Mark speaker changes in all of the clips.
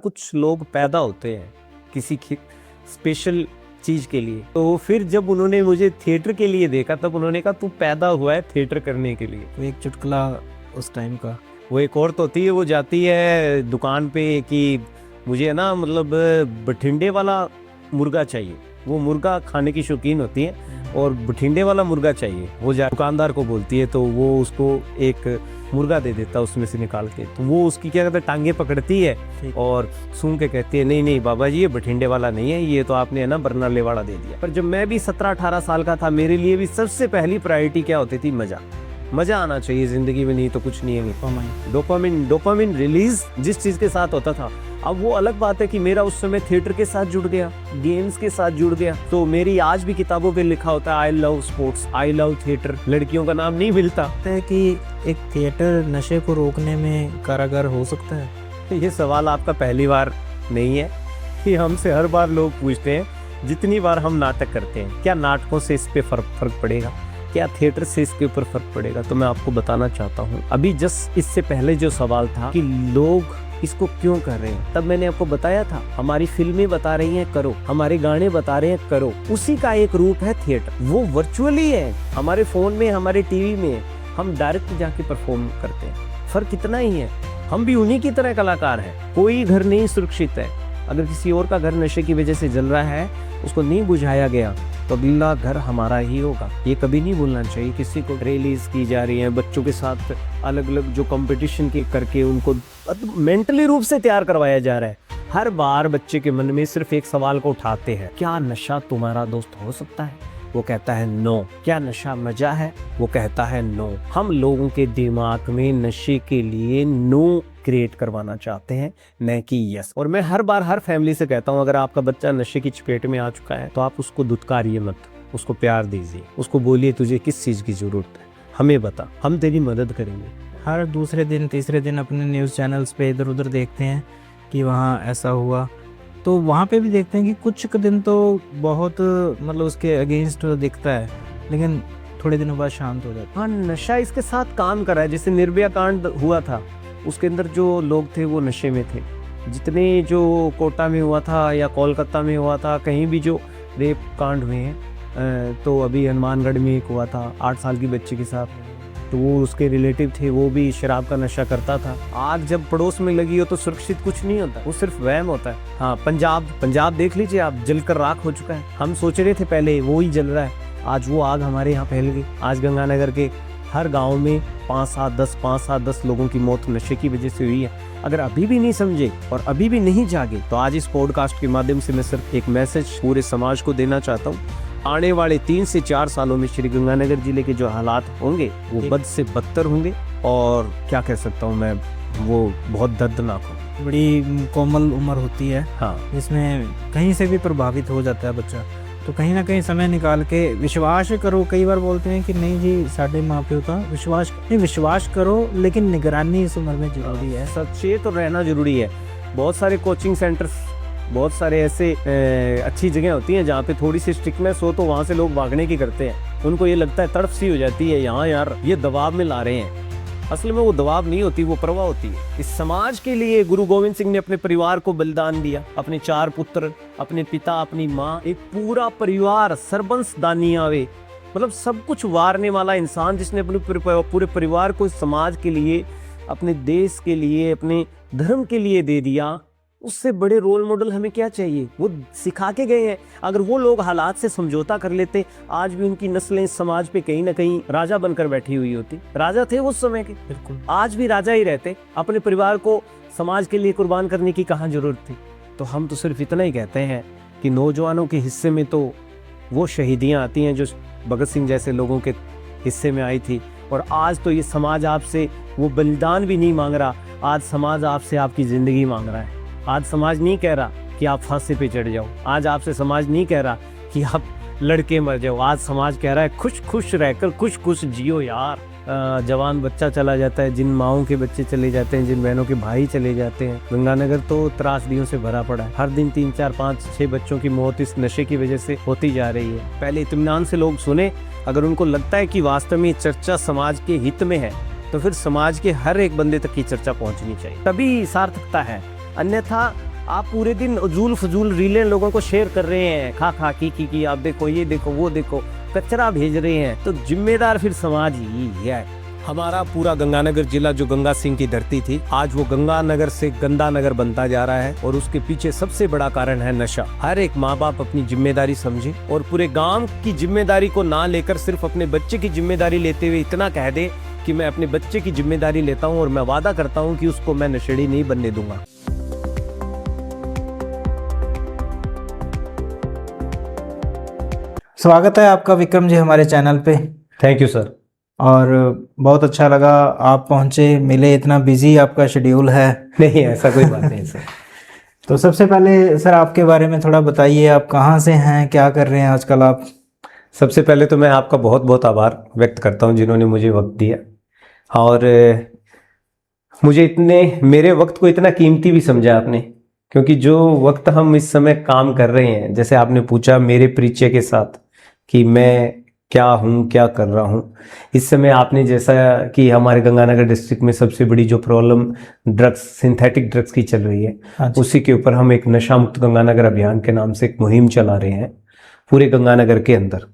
Speaker 1: कुछ लोग पैदा होते हैं किसी स्पेशल चीज के लिए, तो फिर जब उन्होंने मुझे थिएटर के लिए देखा तब उन्होंने कहा तू पैदा हुआ है थिएटर करने के लिए।
Speaker 2: तो एक चुटकुला उस टाइम का।
Speaker 1: वो एक औरत होती है, वो जाती है दुकान पे कि मुझे ना मतलब बठिंडे वाला मुर्गा चाहिए। वो मुर्गा खाने की शौकीन होती है और बठिंडे वाला मुर्गा चाहिए। वो दुकानदार को बोलती है तो वो उसको एक मुर्गा दे देता है उसमें से निकाल के। तो वो उसकी क्या कहते हैं टांगे पकड़ती है और सूंघ के कहती है नहीं नहीं बाबा जी ये बठिंडे वाला नहीं है, ये तो आपने है ना बरनाले वाला दे दिया। पर जब मैं भी 17-18 साल का था, मेरे लिए भी सबसे पहली प्रायोरिटी क्या होती थी? मजा आना चाहिए जिंदगी में, नहीं तो कुछ नहीं है। डोपामिन रिलीज जिस चीज के साथ होता था। अब वो अलग बात है कि मेरा उस समय थिएटर के साथ जुड़ गया, गेम्स के साथ जुड़ गया। तो मेरी आज भी किताबों पे लिखा होता है I love sports, I love theatre. लड़कियों का नाम नहीं मिलता
Speaker 2: है कि एक थिएटर नशे को रोकने में कारागर हो सकता है।
Speaker 1: ये सवाल आपका पहली बार नहीं है कि हमसे हर बार लोग पूछते हैं। जितनी बार हम नाटक करते हैं, क्या नाटकों से इस पे फर्क पड़ेगा, क्या थिएटर से इसके ऊपर फर्क पड़ेगा? तो मैं आपको बताना चाहता हूँ, अभी जस्ट इससे पहले जो सवाल था कि लोग इसको क्यों कर रहे हैं, तब मैंने आपको बताया था हमारी फिल्में बता रही हैं करो, हमारे गाने बता रहे हैं करो। उसी का एक रूप है थिएटर। वो वर्चुअली है, हमारे फोन में, हमारे टीवी में हम डायरेक्ट जाके परफॉर्म करते हैं। फर्क इतना ही है, हम भी उन्हीं की तरह कलाकार हैं। कोई घर नहीं सुरक्षित है। अगर किसी और का घर नशे की वजह से जल रहा है, उसको नहीं बुझाया गया, तो अगला घर हमारा ही होगा। ये कभी नहीं भूलना चाहिए किसी को। रिलीज की जा रही है बच्चों के साथ, अलग अलग जो कंपटीशन के करके उनको मेंटली रूप से तैयार करवाया जा रहा है। हर बार बच्चे के मन में सिर्फ एक सवाल को उठाते हैं, क्या नशा तुम्हारा दोस्त हो सकता है? वो कहता है नो। क्या नशा मजा है? वो कहता है नो। हम लोगों के दिमाग में नशे के लिए नो क्रिएट करवाना चाहते हैं, न कि यस। और मैं हर बार हर फैमिली से कहता हूँ, अगर आपका बच्चा नशे की चपेट में आ चुका है तो आप उसको धुतकारिए मत, उसको प्यार दीजिए, उसको बोलिए तुझे किस चीज की जरूरत है, हमें बता, हम तेरी मदद करेंगे।
Speaker 2: हर दूसरे दिन तीसरे दिन अपने न्यूज़ चैनल्स पे इधर उधर देखते हैं कि वहाँ ऐसा हुआ, तो वहाँ पे भी देखते हैं कि कुछ दिन तो बहुत मतलब उसके अगेंस्ट दिखता है, लेकिन थोड़े दिनों बाद शांत हो जाता है।
Speaker 1: हाँ, नशा इसके साथ काम कर रहा है। जैसे निर्भया कांड हुआ था, उसके अंदर जो लोग थे वो नशे में थे। जितने जो कोटा में हुआ था या कोलकाता में हुआ था, कहीं भी जो रेप कांड हुए हैं, तो अभी हनुमानगढ़ में एक हुआ था 8 साल की बच्ची के साथ, तो वो उसके रिलेटिव थे, वो भी शराब का नशा करता था। आग जब पड़ोस में लगी हो तो सुरक्षित कुछ नहीं होता, वो सिर्फ वहम होता है। हाँ, पंजाब देख लीजिए आप, जलकर राख हो चुका है। हम सोच रहे थे पहले वो ही जल रहा है, आज वो आग हमारे यहाँ फैल गई। आज गंगानगर के हर गांव में 5-7-10 लोगों की मौत नशे की वजह से हुई है। अगर अभी भी नहीं समझे और अभी भी नहीं जागे, तो आज इस पॉडकास्ट के माध्यम से मैं सिर्फ एक मैसेज पूरे समाज को देना चाहता हूँ। आने वाले 3 से 4 सालों में श्री गंगानगर जिले के जो हालात होंगे वो बद से बदतर होंगे, और क्या कह सकता हूँ मैं, वो बहुत दर्दनाक हो।
Speaker 2: बड़ी कोमल उम्र होती है,
Speaker 1: हाँ,
Speaker 2: जिसमें कहीं से भी प्रभावित हो जाता है बच्चा। तो कहीं ना कहीं समय निकाल के विश्वास करो। कई बार बोलते हैं कि नहीं जी साढ़े माँ प्यो का विश्वास करो, लेकिन निगरानी इस उम्र में जरूरी है।
Speaker 1: सचेत तो रहना जरूरी है। बहुत सारे कोचिंग सेंटर्स, बहुत सारे ऐसे अच्छी जगह होती हैं जहाँ पे थोड़ी सी स्ट्रिक्टनेस हो तो वहाँ से लोग भागने की करते हैं। उनको ये लगता है, तड़प सी हो जाती है, यहाँ यार ये दबाव में ला रहे हैं। असल में वो दबाव नहीं होती, वो प्रवाह होती है। इस समाज के लिए गुरु गोविंद सिंह ने अपने परिवार को बलिदान दिया। अपने 4 पुत्र, अपने पिता, अपनी माँ, एक पूरा परिवार, सरबंस दानी आवे, मतलब सब कुछ वारने वाला इंसान, जिसने अपने पूरे परिवार को समाज के लिए, अपने देश के लिए, अपने धर्म के लिए दे दिया। उससे बड़े रोल मॉडल हमें क्या चाहिए? वो सिखा के गए हैं। अगर वो लोग हालात से समझौता कर लेते, आज भी उनकी नस्लें इस समाज पे कहीं ना कहीं राजा बनकर बैठी हुई होती। राजा थे उस समय के,
Speaker 2: बिल्कुल
Speaker 1: आज भी राजा ही रहते। अपने परिवार को समाज के लिए कुर्बान करने की कहाँ जरूरत थी? तो हम तो सिर्फ इतना ही कहते हैं कि नौजवानों के हिस्से में तो वो शहीदियाँ आती हैं जो भगत सिंह जैसे लोगों के हिस्से में आई थी। और आज तो ये समाज आपसे वो बलिदान भी नहीं मांग रहा, आज समाज आपसे आपकी जिंदगी मांग रहा है। आज समाज नहीं कह रहा कि आप फांसी पे चढ़ जाओ, आज आपसे समाज नहीं कह रहा कि आप लड़के मर जाओ। आज समाज कह रहा है खुश रहकर खुश जियो यार। जवान बच्चा चला जाता है, जिन माओं के बच्चे चले जाते हैं, जिन बहनों के भाई चले जाते हैं। गंगानगर तो त्रासदियों से भरा पड़ा है। हर दिन 3, 4, 5, 6 बच्चों की मौत इस नशे की वजह से होती जा रही है। पहले इत्मीनान से लोग सुने, अगर उनको लगता है कि वास्तव में चर्चा समाज के हित में है, तो फिर समाज के हर एक बंदे तक की चर्चा पहुंचनी चाहिए, तभी सार्थकता है। अन्यथा आप पूरे दिन उजूल फजूल रीलें लोगों को शेयर कर रहे हैं, खा खा की आप देखो, ये देखो, वो देखो, कचरा भेज रहे हैं, तो जिम्मेदार फिर समाज ही है। हमारा पूरा गंगानगर जिला जो गंगा सिंह की धरती थी, आज वो गंगानगर से गंदा नगर बनता जा रहा है, और उसके पीछे सबसे बड़ा कारण है नशा। हर एक माँ बाप अपनी जिम्मेदारी समझे और पूरे गांव की जिम्मेदारी को ना लेकर सिर्फ अपने बच्चे की जिम्मेदारी लेते हुए इतना कह दे कि मैं अपने बच्चे की जिम्मेदारी लेता हूँ और मैं वादा करता हूँ कि उसको मैं नशेड़ी नहीं बनने दूंगा।
Speaker 2: स्वागत है आपका विक्रम जी हमारे चैनल पे।
Speaker 1: Thank you sir.
Speaker 2: और बहुत अच्छा लगा आप पहुंचे, मिले, इतना बिजी आपका शेड्यूल है।
Speaker 1: नहीं, ऐसा कोई बात नहीं सर।
Speaker 2: तो सबसे पहले सर आपके बारे में थोड़ा बताइए, आप कहाँ से हैं, क्या कर रहे हैं आजकल आप?
Speaker 1: सबसे पहले तो मैं आपका बहुत बहुत आभार व्यक्त करता हूँ जिन्होंने मुझे वक्त दिया, और मुझे मेरे वक्त को इतना कीमती भी समझा आपने, क्योंकि जो वक्त हम इस समय काम कर रहे हैं, जैसे आपने पूछा मेरे परिचय के साथ कि मैं क्या हूँ, क्या कर रहा हूँ, इस समय आपने जैसा कि हमारे गंगानगर डिस्ट्रिक्ट में सबसे बड़ी जो प्रॉब्लम ड्रग्स, सिंथेटिक ड्रग्स की चल रही है, उसी के ऊपर हम एक नशा मुक्त गंगानगर अभियान के नाम से एक मुहिम चला रहे हैं पूरे गंगानगर के अंदर।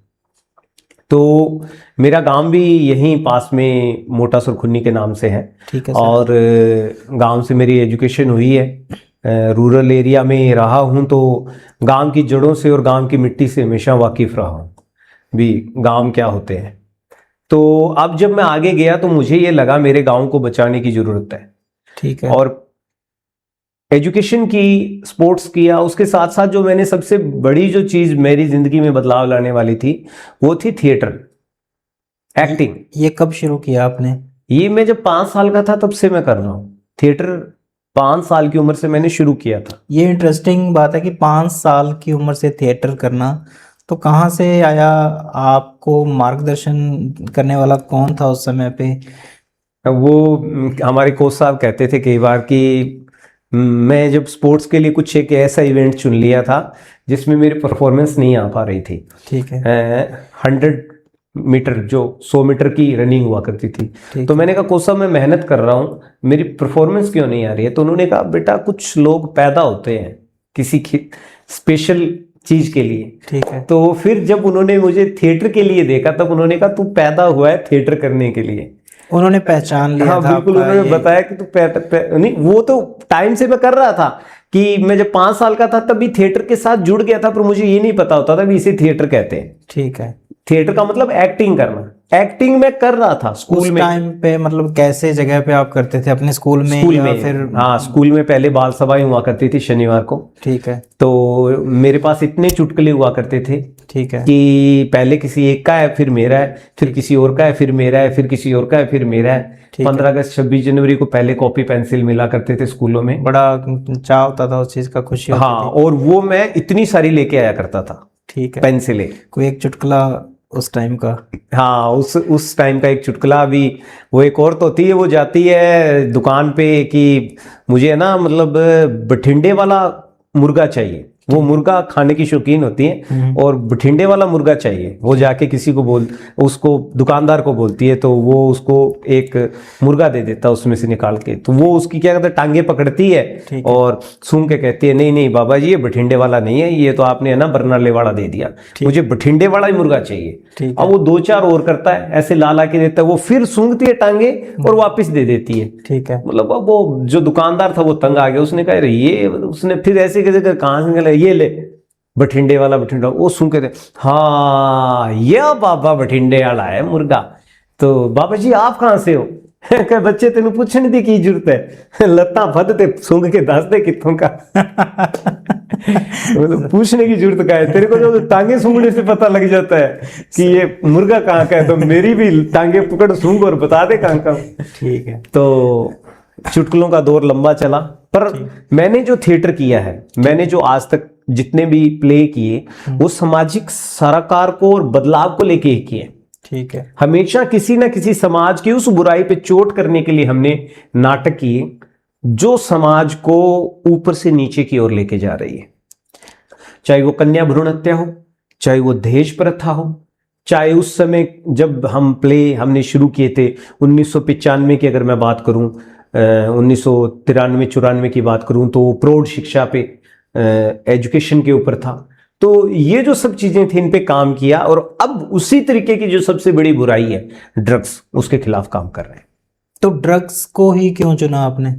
Speaker 1: तो मेरा गांव भी यहीं पास में मोटा सुरखुन्नी के नाम से है।
Speaker 2: ठीक है।
Speaker 1: और गांव से मेरी एजुकेशन हुई है, रूरल एरिया में रहा हूं, तो गांव की जड़ों से और गांव की मिट्टी से हमेशा वाकिफ रहा हूं भी, गांव क्या होते हैं। तो अब जब मैं आगे गया तो मुझे ये लगा मेरे गांव को बचाने की जरूरत है।
Speaker 2: ठीक है।
Speaker 1: और एजुकेशन की, स्पोर्ट्स किया, उसके साथ साथ जो मैंने सबसे बड़ी जो चीज मेरी जिंदगी में बदलाव लाने वाली थी वो थी थिएटर, एक्टिंग।
Speaker 2: ये कब शुरू किया आपने?
Speaker 1: ये मैं जब 5 साल का था तब से मैं कर रहा हूँ थिएटर। 5 साल की उम्र से मैंने शुरू किया था।
Speaker 2: ये इंटरेस्टिंग बात है कि 5 साल की उम्र से थिएटर करना, तो कहाँ से आया? आपको मार्गदर्शन करने वाला कौन था उस समय पे?
Speaker 1: वो हमारे कोच साहब कहते थे कई बार कि मैं जब स्पोर्ट्स के लिए कुछ एक ऐसा इवेंट चुन लिया था जिसमें मेरी परफॉर्मेंस नहीं आ पा रही थी।
Speaker 2: ठीक है।
Speaker 1: 100 मीटर, जो 100 मीटर की रनिंग हुआ करती थी, तो मैंने कहा कोच साहब मैं मेहनत कर रहा हूँ, मेरी परफॉर्मेंस क्यों नहीं आ रही है? तो उन्होंने कहा बेटा कुछ लोग पैदा होते हैं किसी स्पेशल चीज के लिए।
Speaker 2: ठीक है।
Speaker 1: तो फिर जब उन्होंने मुझे थिएटर के लिए देखा तब उन्होंने कहा तू पैदा हुआ है थिएटर करने के लिए।
Speaker 2: उन्होंने पहचान लिया।
Speaker 1: हाँ
Speaker 2: था
Speaker 1: बिल्कुल, उन्होंने बताया कि तू नहीं, वो तो टाइम से मैं कर रहा था कि मैं जब 5 साल का था तब भी थिएटर के साथ जुड़ गया था, पर मुझे ये नहीं पता होता था भी इसे थिएटर कहते हैं।
Speaker 2: ठीक है।
Speaker 1: थिएटर का मतलब एक्टिंग करना। एक्टिंग में कर रहा था स्कूल में।
Speaker 2: टाइम पे मतलब कैसे जगह पे आप करते थे? अपने स्कूल में?
Speaker 1: स्कूल
Speaker 2: या
Speaker 1: में
Speaker 2: फिर?
Speaker 1: हाँ, स्कूल में पहले बाल सभाएं हुआ करती थी शनिवार को।
Speaker 2: ठीक है।
Speaker 1: तो मेरे पास इतने चुटकुले हुआ करते थे।
Speaker 2: ठीक है।
Speaker 1: कि पहले किसी एक का है, फिर मेरा है, फिर किसी और का है, फिर मेरा है, फिर किसी और का है, फिर मेरा है। 15 अगस्त 26 जनवरी को पहले कॉपी पेंसिल मिला करते थे स्कूलों में।
Speaker 2: बड़ा चाह होता था उस चीज का, खुशी होती
Speaker 1: हाँ,
Speaker 2: थी।
Speaker 1: और वो मैं इतनी सारी लेके आया करता था।
Speaker 2: ठीक है।
Speaker 1: पेंसिलें।
Speaker 2: कोई एक चुटकुला उस टाइम का?
Speaker 1: हाँ, उस टाइम का एक चुटकुला भी। वो एक औरत होती है, वो जाती है दुकान पे कि मुझे ना मतलब बठिंडे वाला मुर्गा चाहिए। वो मुर्गा खाने की शौकीन होती है और बठिंडे वाला मुर्गा चाहिए। वो जाके किसी को उसको दुकानदार को बोलती है, तो वो उसको एक मुर्गा दे देता उसमें से निकाल के। तो वो उसकी क्या कहते हैं, टांगे पकड़ती है और सूंघ के कहती है नहीं नहीं बाबा जी, ये बठिंडे वाला नहीं है, ये तो आपने है ना बरनाले वाला दे दिया, मुझे बठिंडे वाला ही मुर्गा चाहिए। अब वो 2-4 और करता है, ऐसे ला के देता है। वो फिर सूंघती है टांगे और वापिस दे देती है।
Speaker 2: ठीक है।
Speaker 1: मतलब वो जो दुकानदार था वो तंग आ गया। उसने कहा ये, उसने फिर ऐसे कैसे कहाँ से निकला, ये ले बठिंडे वाला बठिंडा। वो सुन के हाँ ये बाबा बठिंडे वाला है मुर्गा। तो बाबा जी आप कहाँ से हो? कह बच्चे तेन पूछने दी की जरूरत है, लत्ता फदते सूंघ के दस दे कितों का। मतलब पूछने की जरूरत क्या है, तेरे को जो टांगे सूंघने से पता लग जाता है कि ये मुर्गा कहाँ का है, तो मेरी भी टांगे पकड़ सूंघ और बता दे कहाँ का। ठीक है। तो चुटकुलों का दौर लंबा चला, पर मैंने जो थिएटर किया है, मैंने जो आज तक जितने भी प्ले किए, वो सामाजिक सरोकार को और बदलाव को लेके ही किए।
Speaker 2: ठीक है।
Speaker 1: हमेशा किसी ना किसी समाज की उस बुराई पे चोट करने के लिए हमने नाटक किए जो समाज को ऊपर से नीचे की ओर लेके जा रही है। चाहे वो कन्या भ्रूण हत्या हो, चाहे वो दहेज प्रथा हो, चाहे उस समय जब हम प्ले हमने शुरू किए थे 1995 की अगर मैं बात करूं, 1993-94 की बात करूं तो प्रौढ़ शिक्षा पे, एजुकेशन के ऊपर था। तो ये जो सब चीजें थी इन पे काम किया, और अब उसी तरीके की जो सबसे बड़ी बुराई है ड्रग्स, उसके खिलाफ काम कर रहे हैं।
Speaker 2: तो ड्रग्स को ही क्यों चुना आपने?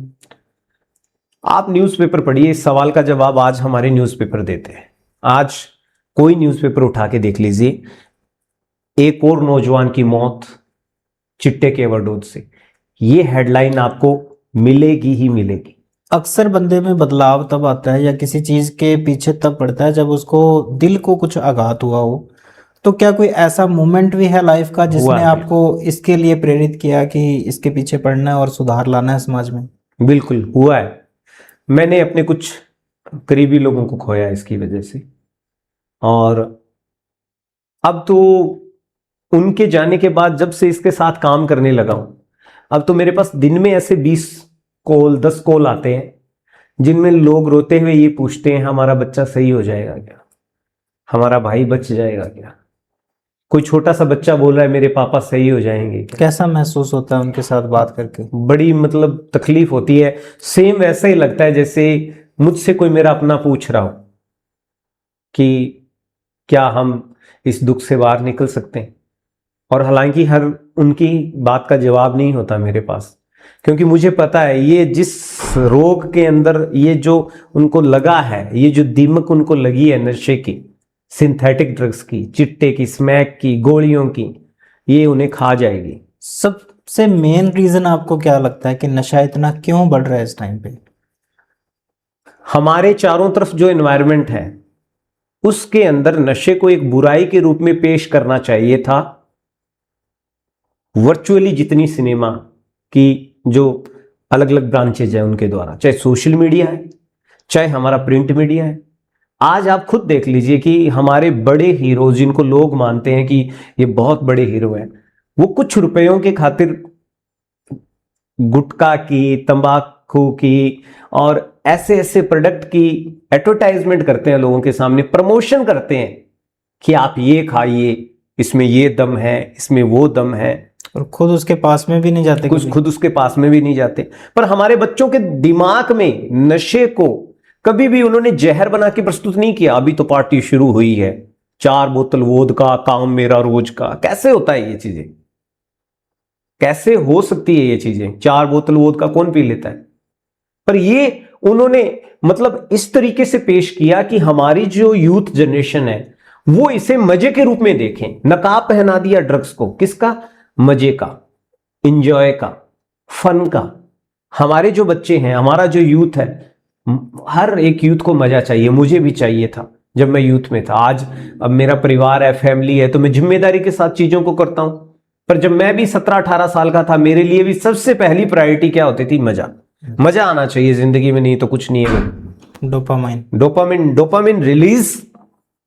Speaker 1: आप न्यूज़पेपर पढ़िए, इस सवाल का जवाब आज हमारे न्यूज़पेपर देते हैं। आज कोई न्यूज़पेपर उठा के देख लीजिए, एक और नौजवान की मौत चिट्टे के ओवरडोज से, ये हेडलाइन आपको मिलेगी ही मिलेगी।
Speaker 2: अक्सर बंदे में बदलाव तब आता है या किसी चीज के पीछे तब पड़ता है जब उसको दिल को कुछ आघात हुआ हो। तो क्या कोई ऐसा मोमेंट भी है लाइफ का जिसने आपको इसके लिए प्रेरित किया कि इसके पीछे पड़ना है और सुधार लाना है समाज में?
Speaker 1: बिल्कुल हुआ है। मैंने अपने कुछ करीबी लोगों को खोया इसकी वजह से, और अब तो उनके जाने के बाद जब से इसके साथ काम करने लगा हूं, अब तो मेरे पास दिन में ऐसे 20 कॉल 10 कॉल आते हैं जिनमें लोग रोते हुए ये पूछते हैं, हमारा बच्चा सही हो जाएगा क्या, हमारा भाई बच जाएगा क्या। कोई छोटा सा बच्चा बोल रहा है मेरे पापा सही हो जाएंगे क्या।
Speaker 2: कैसा महसूस होता है उनके साथ बात करके?
Speaker 1: बड़ी मतलब तकलीफ होती है। सेम वैसा ही लगता है जैसे मुझसे कोई मेरा अपना पूछ रहा हो कि क्या हम इस दुख से बाहर निकल सकते हैं। और हालांकि हर उनकी बात का जवाब नहीं होता मेरे पास, क्योंकि मुझे पता है ये जिस रोग के अंदर ये जो उनको लगा है, ये जो दीमक उनको लगी है नशे की, सिंथेटिक ड्रग्स की, चिट्टे की, स्मैक की, गोलियों की, ये उन्हें खा जाएगी।
Speaker 2: सबसे मेन रीजन आपको क्या लगता है कि नशा इतना क्यों बढ़ रहा है इस टाइम पे?
Speaker 1: हमारे चारों तरफ जो एनवायरनमेंट है उसके अंदर नशे को एक बुराई के रूप में पेश करना चाहिए था। वर्चुअली जितनी सिनेमा की जो अलग अलग ब्रांचेज है उनके द्वारा, चाहे सोशल मीडिया है, चाहे हमारा प्रिंट मीडिया है, आज आप खुद देख लीजिए कि हमारे बड़े हीरो जिनको लोग मानते हैं कि ये बहुत बड़े हीरो हैं, वो कुछ रुपयों के खातिर गुटखा की, तंबाकू की और ऐसे ऐसे प्रोडक्ट की एडवर्टाइजमेंट करते हैं, लोगों के सामने प्रमोशन करते हैं कि आप ये खाइए, इसमें ये दम है, इसमें वो दम है,
Speaker 2: और खुद उसके पास में भी नहीं जाते।
Speaker 1: कुछ खुद उसके पास में भी नहीं जाते। पर हमारे बच्चों के दिमाग में नशे को कभी भी उन्होंने जहर बना के प्रस्तुत नहीं किया। अभी तो पार्टी शुरू हुई है, 4 बोतल वोदका, काम मेरा रोज का। कैसे होता है ये चीजें, कैसे हो सकती है ये चीजें? 4 बोतल वोदका कौन पी लेता है? पर ये उन्होंने मतलब इस तरीके से पेश किया कि हमारी जो यूथ जनरेशन है वो इसे मजे के रूप में देखें। नकाब पहना दिया ड्रग्स को, किसका? मजे का, इंजॉय का, फन का। हमारे जो बच्चे हैं, हमारा जो यूथ है, हर एक यूथ को मजा चाहिए। मुझे भी चाहिए था जब मैं यूथ में था। आज अब मेरा परिवार है, फैमिली है, तो मैं जिम्मेदारी के साथ चीजों को करता हूं। पर जब मैं भी 17-18 साल का था, मेरे लिए भी सबसे पहली प्रायोरिटी क्या होती थी? मजा। मजा आना चाहिए जिंदगी में, नहीं तो कुछ नहीं है। डोपामिन रिलीज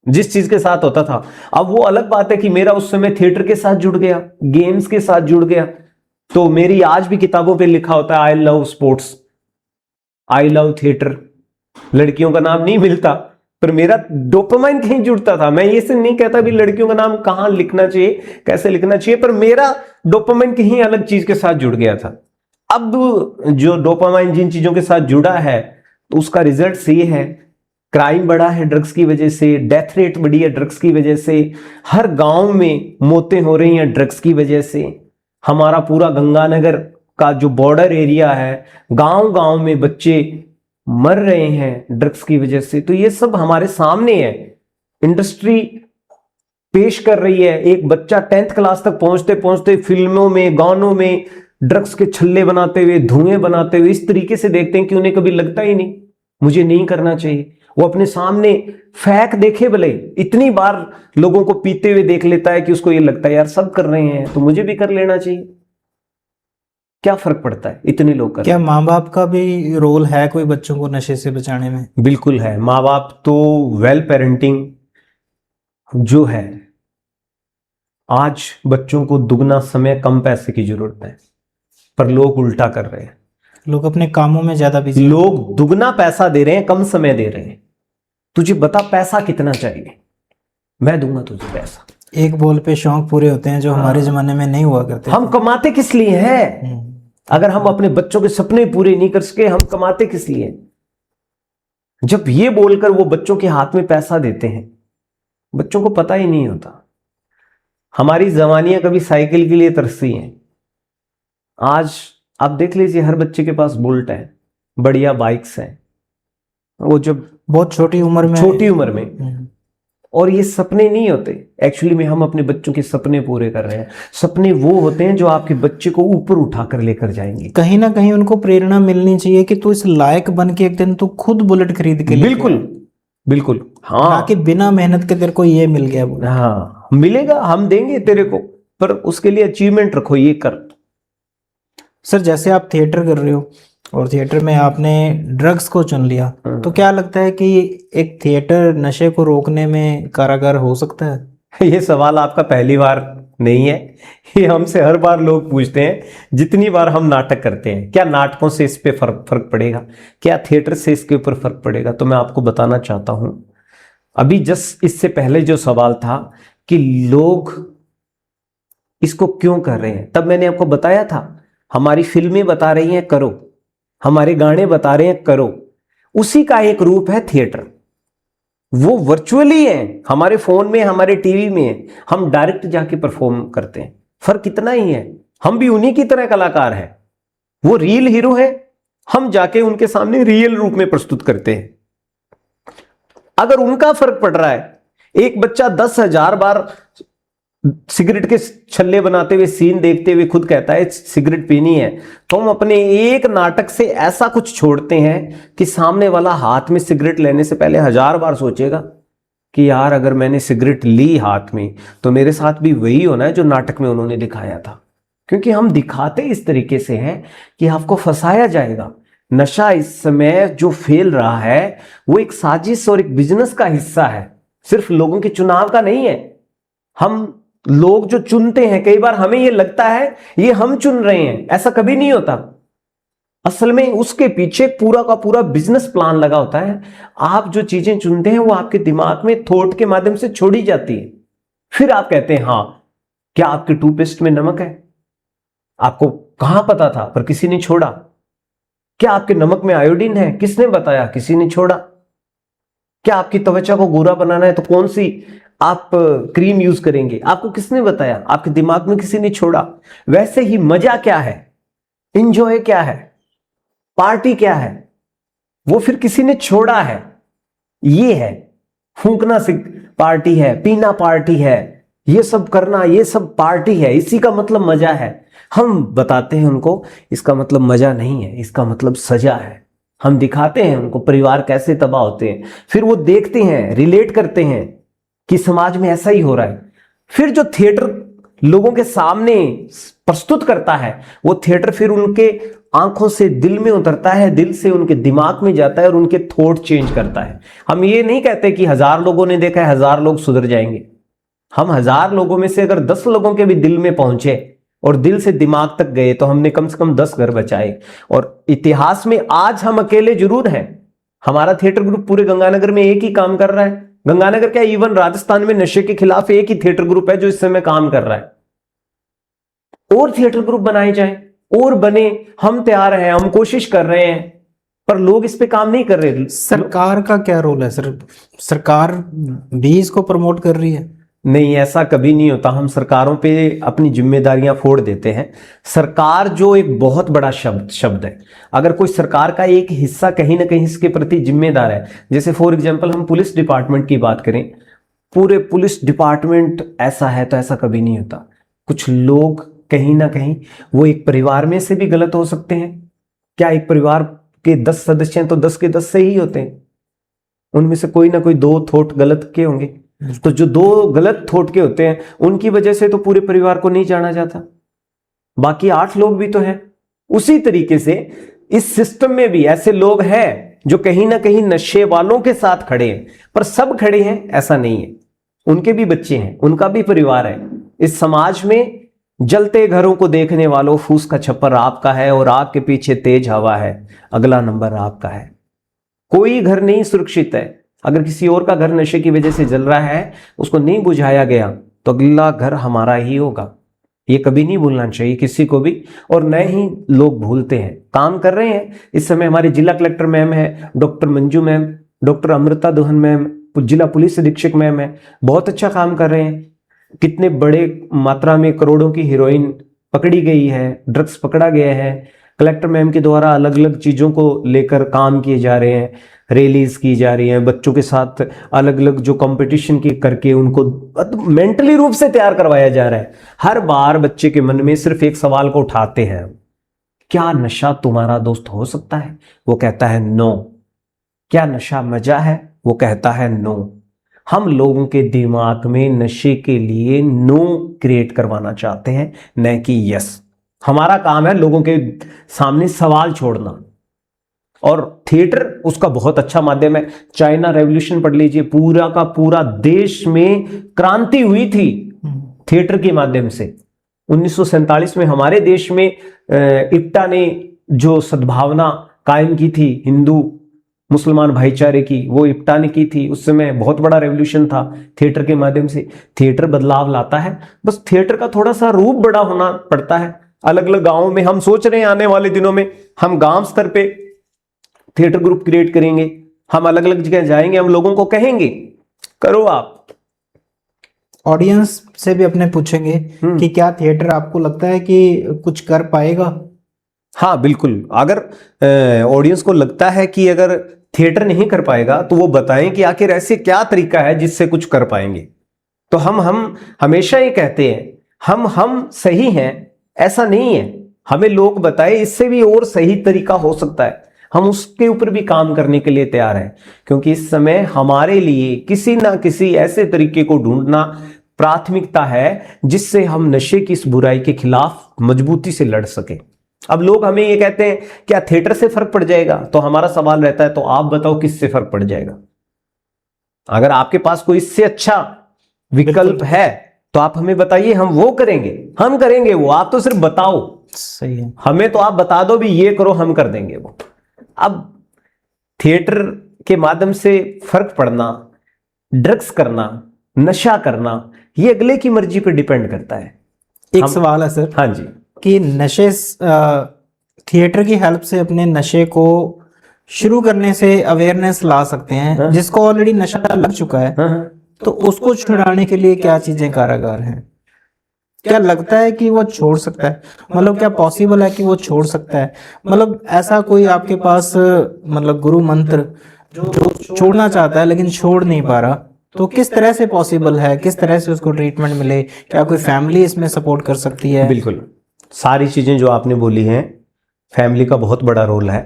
Speaker 1: जिस चीज के साथ होता था। अब वो अलग बात है कि मेरा उस समय थिएटर के साथ जुड़ गया, गेम्स के साथ जुड़ गया। तो मेरी आज भी किताबों पे लिखा होता है, I love sports, I love theatre. लड़कियों का नाम नहीं मिलता, पर मेरा डोपामाइन कहीं जुड़ता था। मैं ये से नहीं कहता भी लड़कियों का नाम कहां लिखना चाहिए, कैसे लिखना चाहिए, पर मेरा डोपामाइन कहीं अलग चीज के साथ जुड़ गया था। अब जो डोपामाइन जिन चीजों के साथ जुड़ा है, तो उसका रिजल्ट ये है, क्राइम बढ़ा है ड्रग्स की वजह से, डेथ रेट बढ़ी है ड्रग्स की वजह से, हर गांव में मौतें हो रही हैं ड्रग्स की वजह से। हमारा पूरा गंगानगर का जो बॉर्डर एरिया है, गांव गांव में बच्चे मर रहे हैं ड्रग्स की वजह से। तो ये सब हमारे सामने है, इंडस्ट्री पेश कर रही है। एक बच्चा 10th क्लास तक पहुंचते पहुंचते फिल्मों में, गानों में ड्रग्स के छल्ले बनाते हुए, धुएं बनाते हुए इस तरीके से देखते हैं कि उन्हें कभी लगता ही नहीं मुझे नहीं करना चाहिए। वो अपने सामने फैक देखे भले, इतनी बार लोगों को पीते हुए देख लेता है कि उसको ये लगता है यार सब कर रहे हैं तो मुझे भी कर लेना चाहिए। क्या फर्क पड़ता है, इतने लोग कर।
Speaker 2: क्या माँ बाप का भी रोल है कोई बच्चों को नशे से बचाने में?
Speaker 1: बिल्कुल है। माँ बाप तो वेल पेरेंटिंग जो है, आज बच्चों को दुगना समय कम पैसे की जरूरत है, पर लोग उल्टा कर रहे हैं।
Speaker 2: लोग अपने कामों में ज्यादा बिजी।
Speaker 1: लोग दुगना पैसा दे रहे हैं, कम समय दे रहे हैं। तुझे बता पैसा कितना चाहिए, मैं दूंगा तुझे पैसा।
Speaker 2: एक बोल पे शौक पूरे होते हैं जो हमारे जमाने में नहीं हुआ करते।
Speaker 1: हम कमाते किस लिए हैं? अगर हम अपने बच्चों के सपने पूरे नहीं कर सके, हम कमाते किस लिए? जब ये बोलकर वो बच्चों के हाथ में पैसा देते हैं, बच्चों को पता ही नहीं होता। हमारी जवानियां कभी साइकिल के लिए तरसी हैं, आज आप देख लीजिए हर बच्चे के पास बुलेट है, बढ़िया बाइक्स हैं। वो जब
Speaker 2: बहुत छोटी उम्र में
Speaker 1: और ये सपने नहीं होते, एक्चुअली में हम अपने बच्चों के सपने पूरे कर रहे हैं। सपने वो होते हैं जो आपके बच्चे को ऊपर उठाकर लेकर जाएंगे।
Speaker 2: कहीं ना कहीं उनको प्रेरणा मिलनी चाहिए कि तू इस लायक बन के एक दिन तू खुद बुलेट खरीद के
Speaker 1: बिल्कुल बिल्कुल, हाँ,
Speaker 2: ना कि बिना मेहनत के तेरे को ये मिल गया बुलेट।
Speaker 1: हाँ मिलेगा, हम देंगे तेरे को, पर उसके लिए अचीवमेंट रखो, ये कर।
Speaker 2: सर जैसे आप थिएटर कर रहे हो और थिएटर में आपने ड्रग्स को चुन लिया, तो क्या लगता है कि एक थिएटर नशे को रोकने में कारागर हो सकता है?
Speaker 1: ये सवाल आपका पहली बार नहीं है, ये हमसे हर बार लोग पूछते हैं। जितनी बार हम नाटक करते हैं, क्या नाटकों से इस पे फर्क पड़ेगा, क्या थिएटर से इसके ऊपर फर्क पड़ेगा? तो मैं आपको बताना चाहता हूं, अभी जस्ट इससे पहले जो सवाल था कि लोग इसको क्यों कर रहे हैं, तब मैंने आपको बताया था हमारी फिल्में बता रही हैं करो, हमारे गाने बता रहे हैं करो। उसी का एक रूप है थिएटर। वो वर्चुअली है, हमारे फोन में, हमारे टीवी में है, हम डायरेक्ट जाके परफॉर्म करते हैं। फर्क इतना ही है, हम भी उन्हीं की तरह कलाकार हैं। वो रियल हीरो है, हम जाके उनके सामने रियल रूप में प्रस्तुत करते हैं। अगर उनका फर्क पड़ रहा है, एक बच्चा 10,000 बार सिगरेट के छल्ले बनाते हुए सीन देखते हुए खुद कहता है सिगरेट पीनी है, तो हम अपने एक नाटक से ऐसा कुछ छोड़ते हैं कि सामने वाला हाथ में सिगरेट लेने से पहले 1000 बार सोचेगा कि यार अगर मैंने सिगरेट ली हाथ में तो मेरे साथ भी वही होना है जो नाटक में उन्होंने दिखाया था। क्योंकि हम दिखाते इस तरीके से हैं कि आपको फंसाया जाएगा। नशा इस समय जो फैल रहा है वो एक साजिश और एक बिजनेस का हिस्सा है, सिर्फ लोगों के चुनाव का नहीं है। हम लोग जो चुनते हैं, कई बार हमें ये लगता है ये हम चुन रहे हैं, ऐसा कभी नहीं होता। असल में उसके पीछे पूरा का पूरा बिजनेस प्लान लगा होता है। आप जो चीजें चुनते हैं वो आपके दिमाग में थॉट के माध्यम से छोड़ी जाती है, फिर आप कहते हैं हाँ, क्या आपके टूथपेस्ट में नमक है? आपको कहां पता था, पर किसी ने छोड़ा। क्या आपके नमक में आयोडीन है? किसने बताया? किसी ने छोड़ा। क्या आपकी त्वचा को गोरा बनाना है तो कौन सी आप क्रीम यूज करेंगे? आपको किसने बताया? आपके दिमाग में किसी ने छोड़ा। वैसे ही मजा क्या है, इंजॉय क्या है, पार्टी क्या है, वो फिर किसी ने छोड़ा है। ये है फूंकना पार्टी है, पीना पार्टी है, ये सब करना, ये सब पार्टी है, इसी का मतलब मजा है। हम बताते हैं उनको इसका मतलब मजा नहीं है, इसका मतलब सजा है। हम दिखाते हैं उनको परिवार कैसे तबाह होते हैं, फिर वो देखते हैं, रिलेट करते हैं कि समाज में ऐसा ही हो रहा है। फिर जो थिएटर लोगों के सामने प्रस्तुत करता है, वो थिएटर फिर उनके आंखों से दिल में उतरता है, दिल से उनके दिमाग में जाता है और उनके थॉट चेंज करता है। हम ये नहीं कहते कि 1000 लोगों ने देखा है 1000 लोग सुधर जाएंगे। हम 1000 लोगों में से अगर 10 लोगों के भी दिल में पहुंचे और दिल से दिमाग तक गए तो हमने कम से कम 10 घर बचाए। और इतिहास में आज हम अकेले जरूर हैं, हमारा थिएटर ग्रुप पूरे गंगानगर में एक ही काम कर रहा है। गंगानगर क्या, इवन राजस्थान में नशे के खिलाफ एक ही थिएटर ग्रुप है जो इस समय काम कर रहा है। और थिएटर ग्रुप बनाए जाएं और बने, हम तैयार हैं, हम कोशिश कर रहे हैं, पर लोग इस पे काम नहीं कर रहे।
Speaker 2: सरकार का क्या रोल है सर? सरकार भी इसको प्रमोट कर रही है?
Speaker 1: नहीं, ऐसा कभी नहीं होता। हम सरकारों पे अपनी जिम्मेदारियां फोड़ देते हैं। सरकार जो एक बहुत बड़ा शब्द है, अगर कोई सरकार का एक हिस्सा कहीं ना कहीं इसके प्रति जिम्मेदार है, जैसे फॉर एग्जांपल हम पुलिस डिपार्टमेंट की बात करें, पूरे पुलिस डिपार्टमेंट ऐसा है तो ऐसा कभी नहीं होता। कुछ लोग कहीं ना कहीं वो एक परिवार में से भी गलत हो सकते हैं। क्या एक परिवार के 10 सदस्य हैं तो 10 के 10 सही होते हैं? उनमें से कोई ना कोई 2 थॉट गलत के होंगे। तो जो 2 गलत थॉट के होते हैं उनकी वजह से तो पूरे परिवार को नहीं जाना जाता, बाकी 8 लोग भी तो हैं। उसी तरीके से इस सिस्टम में भी ऐसे लोग हैं जो कहीं ना कहीं नशे वालों के साथ खड़े हैं, पर सब खड़े हैं ऐसा नहीं है। उनके भी बच्चे हैं, उनका भी परिवार है। इस समाज में जलते घरों को देखने वालों, फूस का छप्पर आपका है और आग के पीछे तेज हवा है, अगला नंबर आपका है। कोई घर नहीं सुरक्षित है। अगर किसी और का घर नशे की वजह से जल रहा है, उसको नहीं बुझाया गया तो अगला घर हमारा ही होगा। ये कभी नहीं भूलना चाहिए किसी को भी, और न ही लोग भूलते हैं। काम कर रहे हैं इस समय हमारे जिला कलेक्टर मैम है, doctor Manju ma'am, doctor Amrita दोहन मैम, जिला पुलिस अधीक्षक मैम है, बहुत अच्छा काम कर रहे हैं। कितने बड़े मात्रा में करोड़ों की हीरोइन पकड़ी गई है, ड्रग्स पकड़ा गया है। कलेक्टर मैम के द्वारा अलग अलग चीज़ों को लेकर काम किए जा रहे हैं, रैलीज की जा रही हैं, बच्चों के साथ अलग अलग जो कंपटीशन की करके उनको मेंटली रूप से तैयार करवाया जा रहा है। हर बार बच्चे के मन में सिर्फ एक सवाल को उठाते हैं, क्या नशा तुम्हारा दोस्त हो सकता है? वो कहता है नो। क्या नशा मजा है? वो कहता है नो। हम लोगों के दिमाग में नशे के लिए नो क्रिएट करवाना चाहते हैं, न कि यस। हमारा काम है लोगों के सामने सवाल छोड़ना, और थिएटर उसका बहुत अच्छा माध्यम है। चाइना रेवोल्यूशन पढ़ लीजिए, पूरा का पूरा देश में क्रांति हुई थी थिएटर के माध्यम से। 1947 में हमारे देश में इप्टा ने जो सद्भावना कायम की थी हिंदू मुसलमान भाईचारे की, वो इप्टा ने की थी। उस समय बहुत बड़ा रेवोल्यूशन था थिएटर के माध्यम से। थिएटर बदलाव लाता है, बस थिएटर का थोड़ा सा रूप बड़ा होना पड़ता है। अलग अलग गांवों में हम सोच रहे हैं आने वाले दिनों में हम गांव स्तर पे थिएटर ग्रुप क्रिएट करेंगे, हम अलग अलग जगह जाएंगे, हम लोगों को कहेंगे करो आप।
Speaker 2: ऑडियंस से भी अपने पूछेंगे कि क्या थिएटर आपको लगता है कि कुछ कर पाएगा?
Speaker 1: हाँ बिल्कुल, अगर ऑडियंस को लगता है कि अगर थिएटर नहीं कर पाएगा तो वो बताएं कि आखिर ऐसे क्या तरीका है जिससे कुछ कर पाएंगे। तो हम हमेशा ये कहते हैं हम सही हैं, ऐसा नहीं है। हमें लोग बताए इससे भी और सही तरीका हो सकता है, हम उसके ऊपर भी काम करने के लिए तैयार हैं। क्योंकि इस समय हमारे लिए किसी ना किसी ऐसे तरीके को ढूंढना प्राथमिकता है जिससे हम नशे की इस बुराई के खिलाफ मजबूती से लड़ सके। अब लोग हमें ये कहते हैं क्या थिएटर से फर्क पड़ जाएगा? तो हमारा सवाल रहता है तो आप बताओ किससे फर्क पड़ जाएगा? अगर आपके पास कोई इससे अच्छा विकल्प है तो आप हमें बताइए, हम वो करेंगे, हम करेंगे वो। आप तो सिर्फ बताओ,
Speaker 2: सही है,
Speaker 1: हमें तो आप बता दो भी ये करो, हम कर देंगे वो। अब थिएटर के माध्यम से फर्क पड़ना, ड्रग्स करना, नशा करना, ये अगले की मर्जी पर डिपेंड करता है।
Speaker 2: एक सवाल है सर,
Speaker 1: हाँ जी,
Speaker 2: कि नशे थिएटर की हेल्प से अपने नशे को शुरू करने से अवेयरनेस ला सकते हैं।
Speaker 1: हाँ।
Speaker 2: जिसको ऑलरेडी नशा लग चुका है,
Speaker 1: हाँ।
Speaker 2: तो उसको छुड़ाने के लिए क्या चीजें कारगर हैं? क्या लगता है कि वो छोड़ सकता है? मतलब क्या पॉसिबल है कि वो छोड़ सकता है? मतलब ऐसा कोई आपके पास मतलब गुरु मंत्र जो छोड़ना चाहता है लेकिन छोड़ नहीं पा रहा, तो किस तरह से पॉसिबल है? किस तरह से उसको ट्रीटमेंट मिले? क्या कोई फैमिली इसमें सपोर्ट कर सकती है?
Speaker 1: बिल्कुल, सारी चीजें जो आपने बोली हैं, फैमिली का बहुत बड़ा रोल है।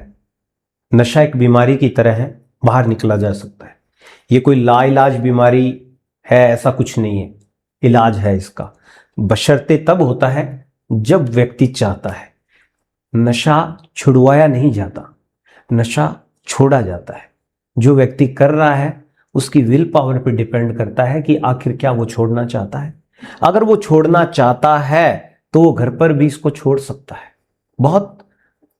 Speaker 1: नशा एक बीमारी की तरह है, बाहर निकला जा सकता है। ये कोई लाइलाज बीमारी है ऐसा कुछ नहीं है, इलाज है इसका। बशर्ते तब होता है जब व्यक्ति चाहता है। नशा छुड़वाया नहीं जाता, नशा छोड़ा जाता है। जो व्यक्ति कर रहा है उसकी विल पावर पर डिपेंड करता है कि आखिर क्या वो छोड़ना चाहता है। अगर वो छोड़ना चाहता है तो वो घर पर भी इसको छोड़ सकता है। बहुत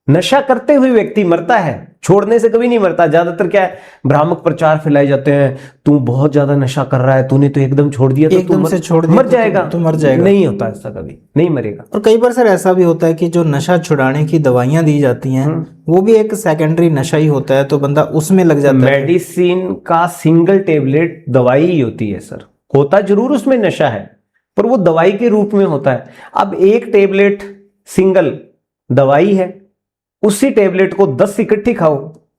Speaker 1: नशा करते हुए व्यक्ति मरता है, छोड़ने से कभी नहीं मरता। ज्यादातर क्या है, भ्रामक प्रचार फैलाए जाते हैं, तू बहुत ज्यादा नशा कर रहा है, तूने तो एकदम छोड़ दिया तो
Speaker 2: एकदम से छोड़ दिया
Speaker 1: मर जाएगा,
Speaker 2: तो मर जाएगा।
Speaker 1: नहीं होता ऐसा, कभी नहीं मरेगा।
Speaker 2: और कई बार सर ऐसा भी होता है कि जो नशा छुड़ाने की दवाइयां दी जाती हैं वो भी एक सेकेंडरी नशा ही होता है, तो बंदा उसमें लग जाता है।
Speaker 1: मेडिसिन का सिंगल टेबलेट दवाई ही होती है सर, होता जरूर उसमें नशा है पर वो दवाई के रूप में होता है। अब एक टेबलेट सिंगल दवाई है, उसी टेबलेट को 10 इकट्ठी खाओ,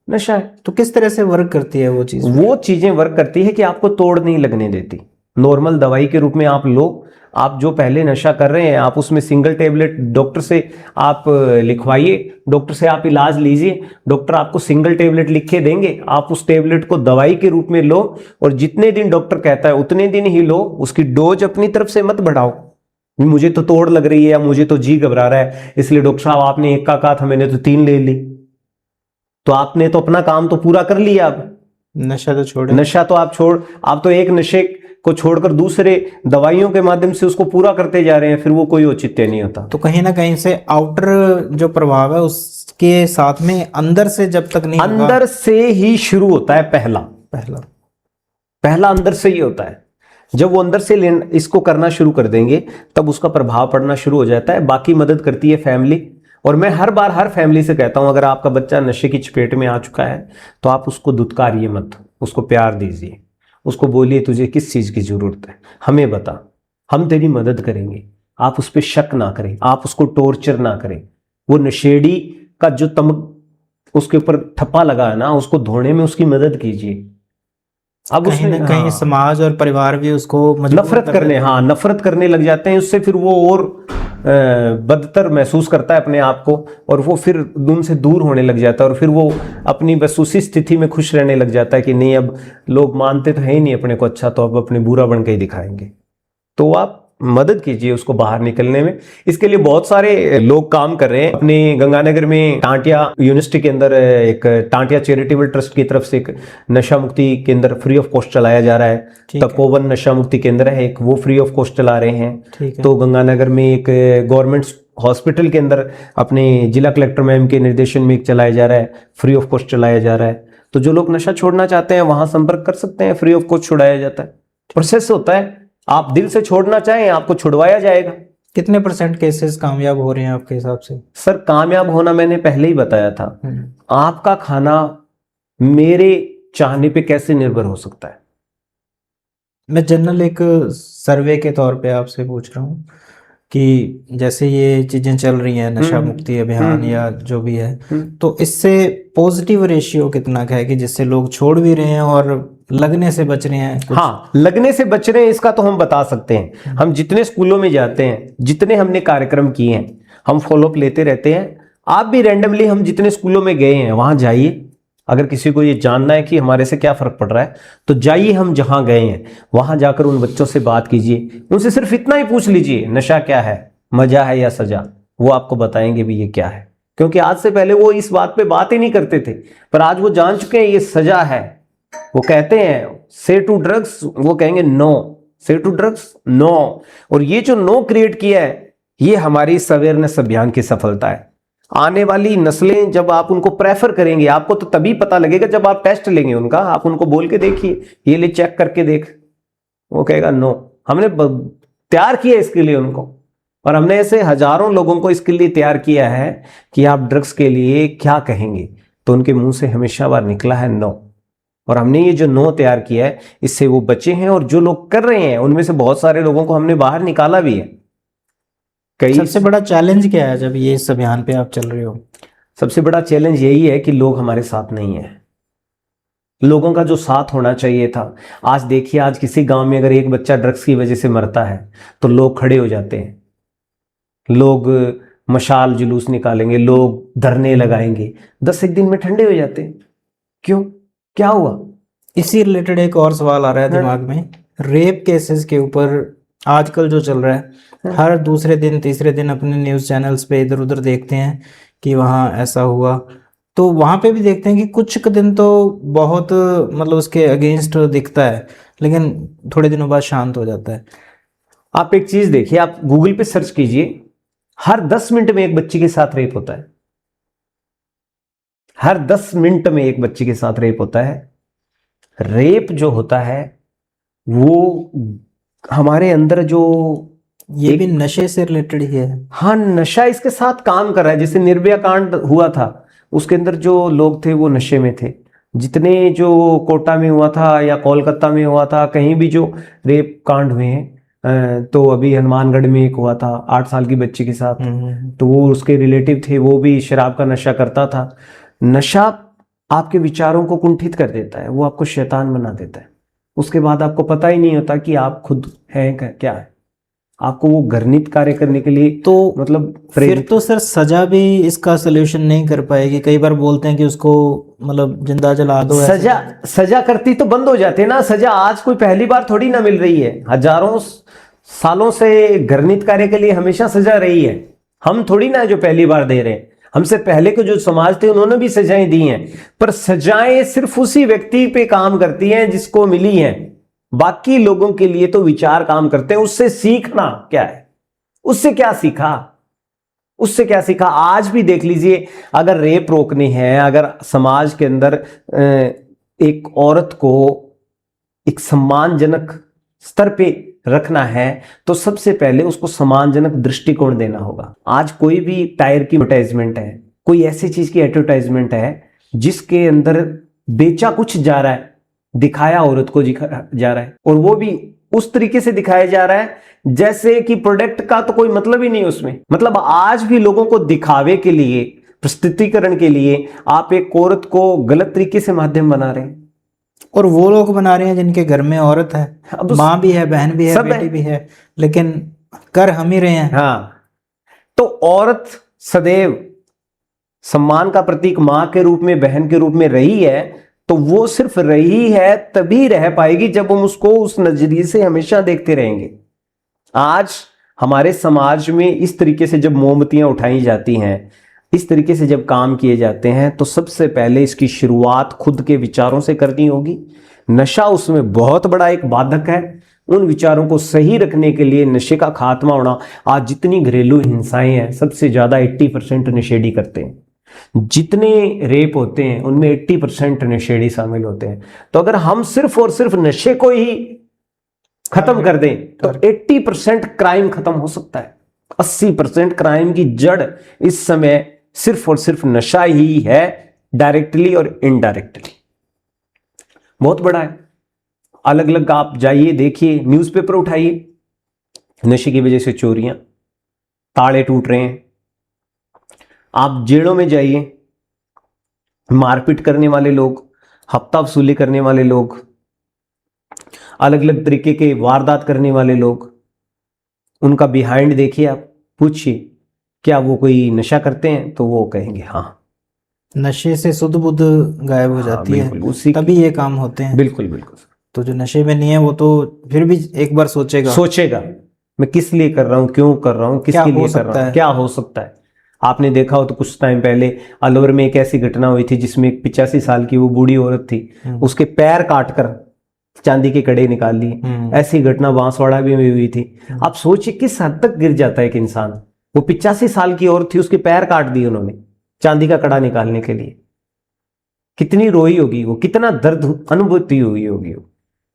Speaker 1: नशा है।
Speaker 2: तो किस तरह से वर्क करती है वो चीज?
Speaker 1: वो चीजें वर्क करती है कि आपको तोड़ नहीं लगने देती। नॉर्मल दवाई के रूप में आप लो, आप जो पहले नशा कर रहे हैं आप उसमें सिंगल टेबलेट डॉक्टर से आप लिखवाइए, डॉक्टर से आप इलाज लीजिए, डॉक्टर आपको सिंगल टेबलेट लिख के देंगे, आप उस टेबलेट को दवाई के रूप में लो और जितने दिन डॉक्टर कहता है उतने दिन ही लो। उसकी डोज अपनी तरफ से मत बढ़ाओ, मुझे तो तोड़ लग रही है या मुझे तो जी घबरा रहा है इसलिए डॉक्टर साहब आपने एक का कहा था, मैंने तो 3 ले ली। तो आपने तो अपना काम तो पूरा कर लिया, अब
Speaker 2: नशा तो छोड़,
Speaker 1: नशा तो आप छोड़, आप तो एक नशे को छोड़कर दूसरे दवाइयों के माध्यम से उसको पूरा करते जा रहे हैं, फिर वो कोई औचित्य नहीं होता।
Speaker 2: तो कहीं ना कहीं से आउटर जो प्रभाव है उसके साथ में अंदर से जब तक नहीं,
Speaker 1: अंदर से ही शुरू होता है। पहला
Speaker 2: पहला
Speaker 1: पहला अंदर से ही होता है। जब वो अंदर से इसको करना शुरू कर देंगे तब उसका प्रभाव पड़ना शुरू हो जाता है। बाकी मदद करती है फैमिली। और मैं हर बार हर फैमिली से कहता हूं, अगर आपका बच्चा नशे की चपेट में आ चुका है तो आप उसको दुत्कारिए मत, उसको प्यार दीजिए, उसको बोलिए तुझे किस चीज की जरूरत है, हमें बता, हम तेरी मदद करेंगे। आप उस पर शक ना करें, आप उसको टॉर्चर ना करें। वो नशेड़ी का जो उसके ऊपर ठप्पा लगा है ना, उसको धोने में उसकी मदद कीजिए। अब
Speaker 2: कहीं ना कहीं समाज और परिवार भी उसको
Speaker 1: नफरत करने, हाँ, नफरत करने लग जाते हैं उससे। फिर वो और बदतर महसूस करता है अपने आप को, और वो फिर उनसे दूर होने लग जाता है, और फिर वो अपनी बस उसी स्थिति में खुश रहने लग जाता है कि नहीं, अब लोग मानते तो है ही नहीं अपने को अच्छा, तो अब अपने बुरा बन के ही दिखाएंगे। तो आप मदद कीजिए उसको बाहर निकलने में। इसके लिए बहुत सारे लोग काम कर रहे हैं। अपने गंगानगर में टांटिया यूनिवर्सिटी के अंदर एक टांटिया चैरिटेबल ट्रस्ट की तरफ से एक नशा मुक्ति केंद्र फ्री ऑफ कॉस्ट चलाया जा रहा है। तपोवन नशा मुक्ति केंद्र है एक, वो फ्री ऑफ कॉस्ट चला रहे हैं। तो गंगानगर में एक गवर्नमेंट हॉस्पिटल के अंदर अपने जिला कलेक्टर मैम के निर्देशन में एक चलाया जा रहा है, फ्री ऑफ कॉस्ट चलाया जा रहा है। तो जो लोग नशा छोड़ना चाहते हैं वहां संपर्क कर सकते हैं, फ्री ऑफ कॉस्ट छुड़ाया जाता है। प्रोसेस होता है, आप दिल से छोड़ना चाहें आपको छुड़वाया जाएगा।
Speaker 2: कितने % केसेस कामयाब हो रहे हैं आपके हिसाब से?
Speaker 1: सर कामयाब होना मैंने पहले ही बताया था। आपका खाना मेरे चाहने पे कैसे निर्भर हो सकता है?
Speaker 2: मैं जनरल एक सर्वे के तौर पे आपसे पूछ रहा हूँ कि जैसे ये चीजें चल रही हैं, नशा मुक्ति अभियान या जो भी है, तो इससे पॉजिटिव रेशियो कितना का है कि जिससे लोग छोड़ भी रहे हैं और लगने से बच रहे हैं?
Speaker 1: हाँ, लगने से बच रहे हैं इसका तो हम बता सकते हैं। हम जितने स्कूलों में जाते हैं, जितने हमने कार्यक्रम किए हैं, हम फॉलोअप लेते रहते हैं। आप भी रैंडमली हम जितने स्कूलों में गए हैं वहां जाइए। अगर किसी को ये जानना है कि हमारे से क्या फर्क पड़ रहा है तो जाइए, हम जहां गए हैं वहां जाकर उन बच्चों से बात कीजिए। उनसे सिर्फ इतना ही पूछ लीजिए, नशा क्या है, मजा है या सजा? वो आपको बताएंगे भी ये क्या है। क्योंकि आज से पहले वो इस बात पे बात ही नहीं करते थे, पर आज वो जान चुके हैं ये सजा है। वो कहते हैं से टू ड्रग्स, वो कहेंगे नो, से टू ड्रग्स नो। और ये जो नो क्रिएट किया है, ये हमारी इस अवेयरनेस अभियान की सफलता है। आने वाली नस्लें जब आप उनको प्रेफर करेंगे, आपको तो तभी पता लगेगा जब आप टेस्ट लेंगे उनका। आप उनको बोल के देखिए, ये ले चेक करके देख, वो कहेगा नो। हमने तैयार किया इसके लिए उनको, और हमने ऐसे हजारों लोगों को इसके लिए तैयार किया है कि आप ड्रग्स के लिए क्या कहेंगे, तो उनके मुंह से हमेशा बार निकला है नो। और हमने ये जो नो तैयार किया है, इससे वो बचे हैं। और जो लोग कर रहे हैं उनमें से बहुत सारे लोगों को हमने बाहर निकाला भी है।
Speaker 2: सबसे बड़ा चैलेंज क्या है जब ये इस अभियान पे आप चल रहे हो?
Speaker 1: सबसे बड़ा चैलेंज यही है कि लोग हमारे साथ नहीं है। लोगों का जो साथ होना चाहिए था, आज देखिए, आज किसी गांव में अगर एक बच्चा ड्रग्स की वजह से मरता है तो लोग खड़े हो जाते हैं, लोग मशाल जुलूस निकालेंगे, लोग धरने लगाएंगे, 10 दिन में ठंडे हो जाते हैं। क्यों? क्या हुआ?
Speaker 2: इसी रिलेटेड एक और सवाल आ रहा है दिमाग में। रेप केसेस के ऊपर आजकल जो चल रहा है, हर दूसरे दिन तीसरे दिन अपने न्यूज़ चैनल्स पे इधर उधर देखते हैं कि वहाँ ऐसा हुआ, तो वहाँ पे भी देखते हैं कि कुछ दिन तो बहुत मतलब उसके अगेंस्ट दिखता है, लेकिन थोड़े दिनों बाद शांत हो जाता है।
Speaker 1: आप एक चीज देखिए, आप गूगल पे सर्च कीजिए, हर 10 मिनट में एक बच्ची के साथ रेप होता है। हर 10 मिनट में एक बच्ची के साथ रेप होता है। रेप जो होता है वो हमारे अंदर जो
Speaker 2: ये भी नशे से रिलेटेड ही है।
Speaker 1: हाँ, नशा इसके साथ काम कर रहा है। जैसे निर्भया कांड हुआ था, उसके अंदर जो लोग थे वो नशे में थे। जितने जो कोटा में हुआ था या कोलकाता में हुआ था, कहीं भी जो रेप कांड हुए हैं, तो अभी हनुमानगढ़ में एक हुआ था 8 साल की बच्ची के साथ, तो वो उसके रिलेटिव थे, वो भी शराब का नशा करता था। नशा आपके विचारों को कुंठित कर देता है, वो आपको शैतान बना देता है। उसके बाद आपको पता ही नहीं होता कि आप खुद हैं क्या है। आपको वो घृणित कार्य करने के लिए तो मतलब
Speaker 2: फिर तो सर सजा भी इसका सलूशन नहीं कर पाएगी। कई बार बोलते हैं कि उसको मतलब जिंदा जला दो।
Speaker 1: सजा करती तो बंद हो जाते ना। सजा आज कोई पहली बार थोड़ी ना मिल रही है, हजारों सालों से घृणित कार्य के लिए हमेशा सजा रही है। हम थोड़ी ना जो पहली बार दे रहे हैं, हमसे पहले के जो समाज थे उन्होंने भी सजाएं दी हैं, पर सजाएं सिर्फ उसी व्यक्ति पे काम करती हैं जिसको मिली हैं। बाकी लोगों के लिए तो विचार काम करते हैं। उससे सीखना क्या है? उससे क्या सीखा? उससे क्या सीखा? आज भी देख लीजिए, अगर रेप रोकनी है, अगर समाज के अंदर एक औरत को एक सम्मानजनक स्तर पे रखना है तो सबसे पहले उसको सम्मानजनक दृष्टिकोण देना होगा। आज कोई भी टायर की एडवर्टाइजमेंट है, कोई ऐसी चीज की एडवर्टाइजमेंट है जिसके अंदर बेचा कुछ जा रहा है, दिखाया औरत को जा रहा है, और वो भी उस तरीके से दिखाया जा रहा है जैसे कि प्रोडक्ट का तो कोई मतलब ही नहीं उसमें। मतलब आज भी लोगों को दिखावे के लिए, प्रस्तुतिकरण के लिए आप एक औरत को गलत तरीके से माध्यम बना रहे हैं।
Speaker 2: और वो लोग बना रहे हैं जिनके घर में औरत है,
Speaker 1: अब
Speaker 2: माँ भी है, बहन भी है,
Speaker 1: सब है।
Speaker 2: बेटी भी है, लेकिन कर हम ही रहे हैं।
Speaker 1: हाँ, तो औरत सदैव सम्मान का प्रतीक मां के रूप में, बहन के रूप में रही है, तो वो सिर्फ रही है तभी रह पाएगी जब हम उसको उस नजरिए से हमेशा देखते रहेंगे। आज हमारे समाज में इस तरीके से जब मोमबत्तियां उठाई जाती हैं, इस तरीके से जब काम किए जाते हैं, तो सबसे पहले इसकी शुरुआत खुद के विचारों से करनी होगी। नशा उसमें बहुत बड़ा एक बाधक है। उन विचारों को सही रखने के लिए नशे का खात्मा होना। आज जितनी घरेलू हिंसाएं हैं, सबसे ज्यादा 80% नशेड़ी करते हैं। जितने रेप होते हैं उनमें 80% नशेड़ी शामिल होते हैं। तो अगर हम सिर्फ और सिर्फ नशे को ही खत्म कर दें तो 80% क्राइम खत्म हो सकता है। 80% क्राइम की जड़ इस समय सिर्फ और सिर्फ नशा ही है, डायरेक्टली और इनडायरेक्टली। बहुत बड़ा है। अलग अलग आप जाइए, देखिए, न्यूज़पेपर उठाइए, नशे की वजह से चोरियां, ताले टूट रहे हैं। आप जेलों में जाइए, मारपीट करने वाले लोग, हफ्ता वसूली करने वाले लोग, अलग अलग तरीके के वारदात करने वाले लोग, उनका बिहाइंड देखिए, आप पूछिए क्या वो कोई नशा करते हैं, तो वो कहेंगे हाँ।
Speaker 2: नशे से सुध बुध गायब हो जाती है,
Speaker 1: उसी
Speaker 2: तभी ये काम होते हैं।
Speaker 1: बिल्कुल बिल्कुल।
Speaker 2: तो जो नशे में नहीं है वो तो फिर भी एक बार सोचेगा
Speaker 1: मैं किस लिए कर रहा हूं, क्यों कर रहा हूं, किसके लिए कर रहा हूं, क्या हो सकता है। आपने देखा हो तो कुछ टाइम पहले अलवर में एक ऐसी घटना हुई थी जिसमें एक 85 साल की वो बूढ़ी औरत थी, उसके पैर काटकर चांदी के कड़े निकाल लिए। ऐसी घटना बांसवाड़ा भी में हुई थी। आप सोचिए किस हद तक गिर जाता है एक इंसान। वो 85 साल की औरत थी, उसके पैर काट दिए उन्होंने चांदी का कड़ा निकालने के लिए। कितनी रोई होगी वो, कितना दर्द अनुभूति हुई होगी वो।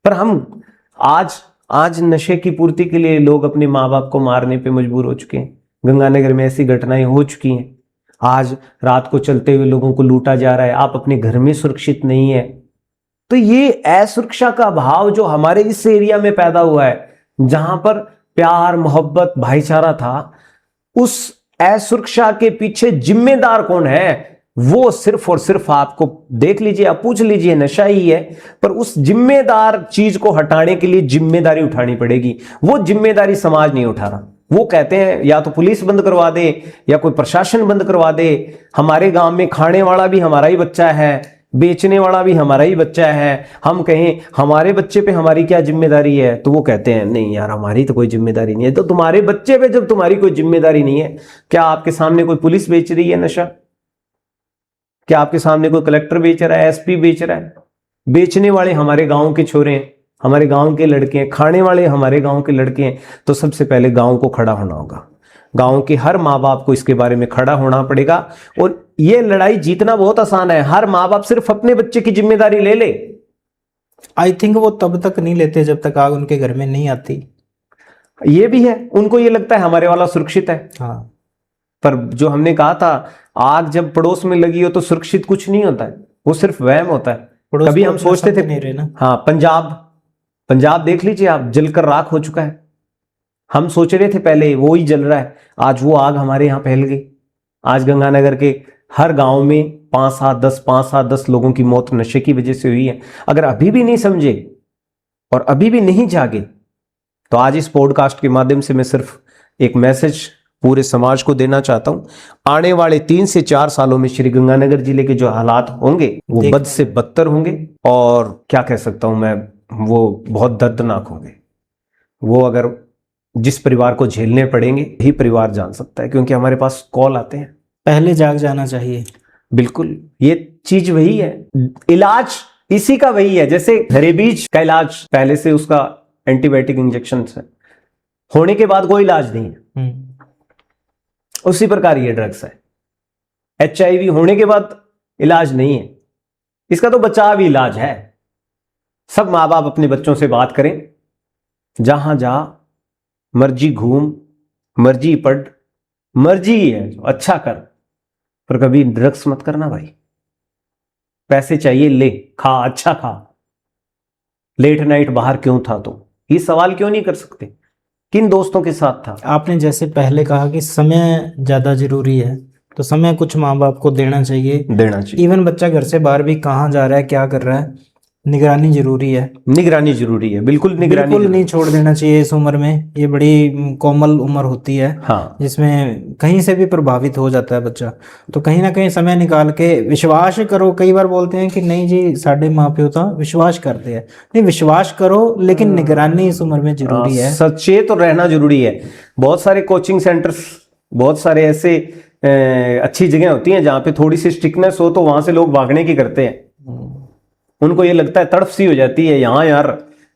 Speaker 1: पर हम आज नशे की पूर्ति के लिए लोग अपने माँ बाप को मारने पे मजबूर हो चुके हैं। गंगानगर में ऐसी घटनाएं हो चुकी हैं। आज रात को चलते हुए लोगों को लूटा जा रहा है। आप अपने घर में सुरक्षित नहीं है। तो ये असुरक्षा का भाव जो हमारे इस एरिया में पैदा हुआ है, जहां पर प्यार, मोहब्बत, भाईचारा था, उस असुरक्षा के पीछे जिम्मेदार कौन है? वो सिर्फ और सिर्फ आपको देख लीजिए, आप पूछ लीजिए, नशा ही है। पर उस जिम्मेदार चीज को हटाने के लिए जिम्मेदारी उठानी पड़ेगी। वो जिम्मेदारी समाज नहीं उठा रहा। वो कहते हैं या तो पुलिस बंद करवा दे या कोई प्रशासन बंद करवा दे। हमारे गांव में खाने वाला भी हमारा ही बच्चा है, बेचने वाला भी हमारा ही बच्चा है। हम कहें हमारे बच्चे पे हमारी क्या जिम्मेदारी है, तो वो कहते हैं नहीं यार, हमारी तो कोई जिम्मेदारी नहीं है। तो तुम्हारे बच्चे पे जब तुम्हारी कोई जिम्मेदारी नहीं है, क्या आपके सामने कोई पुलिस बेच रही है नशा? क्या आपके सामने कोई कलेक्टर बेच रहा है, एसपी बेच रहा है? बेचने वाले हमारे गांव के छोरे हैं, हमारे गांव के लड़के हैं। खाने वाले हमारे गांव के लड़के हैं। तो सबसे पहले गांव को खड़ा होना होगा। गांव के हर माँ बाप को इसके बारे में खड़ा होना पड़ेगा। और ये लड़ाई जीतना बहुत आसान है। हर माँ बाप सिर्फ अपने बच्चे की जिम्मेदारी ले ले।
Speaker 2: आई थिंक वो तब तक नहीं लेते जब तक आग उनके घर में नहीं आती।
Speaker 1: ये भी है, उनको ये लगता है हमारे वाला सुरक्षित है।
Speaker 2: हाँ,
Speaker 1: पर जो हमने कहा था, आग जब पड़ोस में लगी हो तो सुरक्षित कुछ नहीं होता है, वो सिर्फ वहम होता है। कभी हम सोचते थे
Speaker 2: नहीं रहे ना।
Speaker 1: हाँ, पंजाब देख लीजिए आप, जलकर राख हो चुका है। हम सोच रहे थे पहले वो ही जल रहा है, आज वो आग हमारे यहाँ फैल गई। आज गंगानगर के हर गांव में 5-7-10 लोगों की मौत नशे की वजह से हुई है। अगर अभी भी नहीं समझे और अभी भी नहीं जागे, तो आज इस पॉडकास्ट के माध्यम से मैं सिर्फ एक मैसेज पूरे समाज को देना चाहता हूं। आने वाले 3 से 4 सालों में श्री गंगानगर जिले के जो हालात होंगे वो बद से बदतर होंगे। और क्या कह सकता हूं मैं, वो बहुत दर्दनाक होंगे। वो अगर जिस परिवार को झेलने पड़ेंगे, ही परिवार जान सकता है। क्योंकि हमारे पास कॉल आते हैं,
Speaker 2: पहले जाग जाना चाहिए।
Speaker 1: बिल्कुल, ये चीज वही है। इलाज इसी का वही है। जैसे रेबीज का इलाज पहले से उसका एंटीबायोटिक इंजेक्शन है, होने के बाद कोई इलाज नहीं है। उसी प्रकार ये ड्रग्स है। HIV होने के बाद इलाज नहीं है, इसका तो बचाव ही इलाज है। सब माँ बाप अपने बच्चों से बात करें, जहां जा, मर्जी घूम, मर्जी पढ़, मर्जी है अच्छा कर, पर कभी ड्रग्स मत करना भाई। पैसे चाहिए ले, खा, अच्छा खा। लेट नाइट बाहर क्यों था तो ये सवाल क्यों नहीं कर सकते? किन दोस्तों के साथ था?
Speaker 2: आपने जैसे पहले कहा कि समय ज़्यादा जरूरी है, तो समय कुछ माँ बाप को देना चाहिए।
Speaker 1: देना चाहिए।
Speaker 2: इवन बच्चा घर से बाहर भी कहाँ जा रहा है, क्या कर रहा है, निगरानी जरूरी है।
Speaker 1: निगरानी जरूरी है, बिल्कुल निगरानी
Speaker 2: बिल्कुल
Speaker 1: जरूरी
Speaker 2: नहीं छोड़ देना चाहिए इस उम्र में। ये बड़ी कोमल उम्र होती है,
Speaker 1: हाँ,
Speaker 2: जिसमें कहीं से भी प्रभावित हो जाता है बच्चा। तो कहीं ना कहीं समय निकाल के विश्वास करो। कई बार बोलते हैं कि नहीं जी साढ़े माँ प्यो तो विश्वास करते हैं, नहीं विश्वास करो, लेकिन निगरानी इस उम्र में जरूरी है।
Speaker 1: सचेत तो रहना जरूरी है। बहुत सारे कोचिंग सेंटर्स, बहुत सारे ऐसे अच्छी जगह होती हैं जहाँ पे थोड़ी सी स्ट्रिक्टनेस हो तो वहां से लोग भागने की करते हैं। उनको ये लगता है, तड़फ सी हो जाती है, यहाँ यार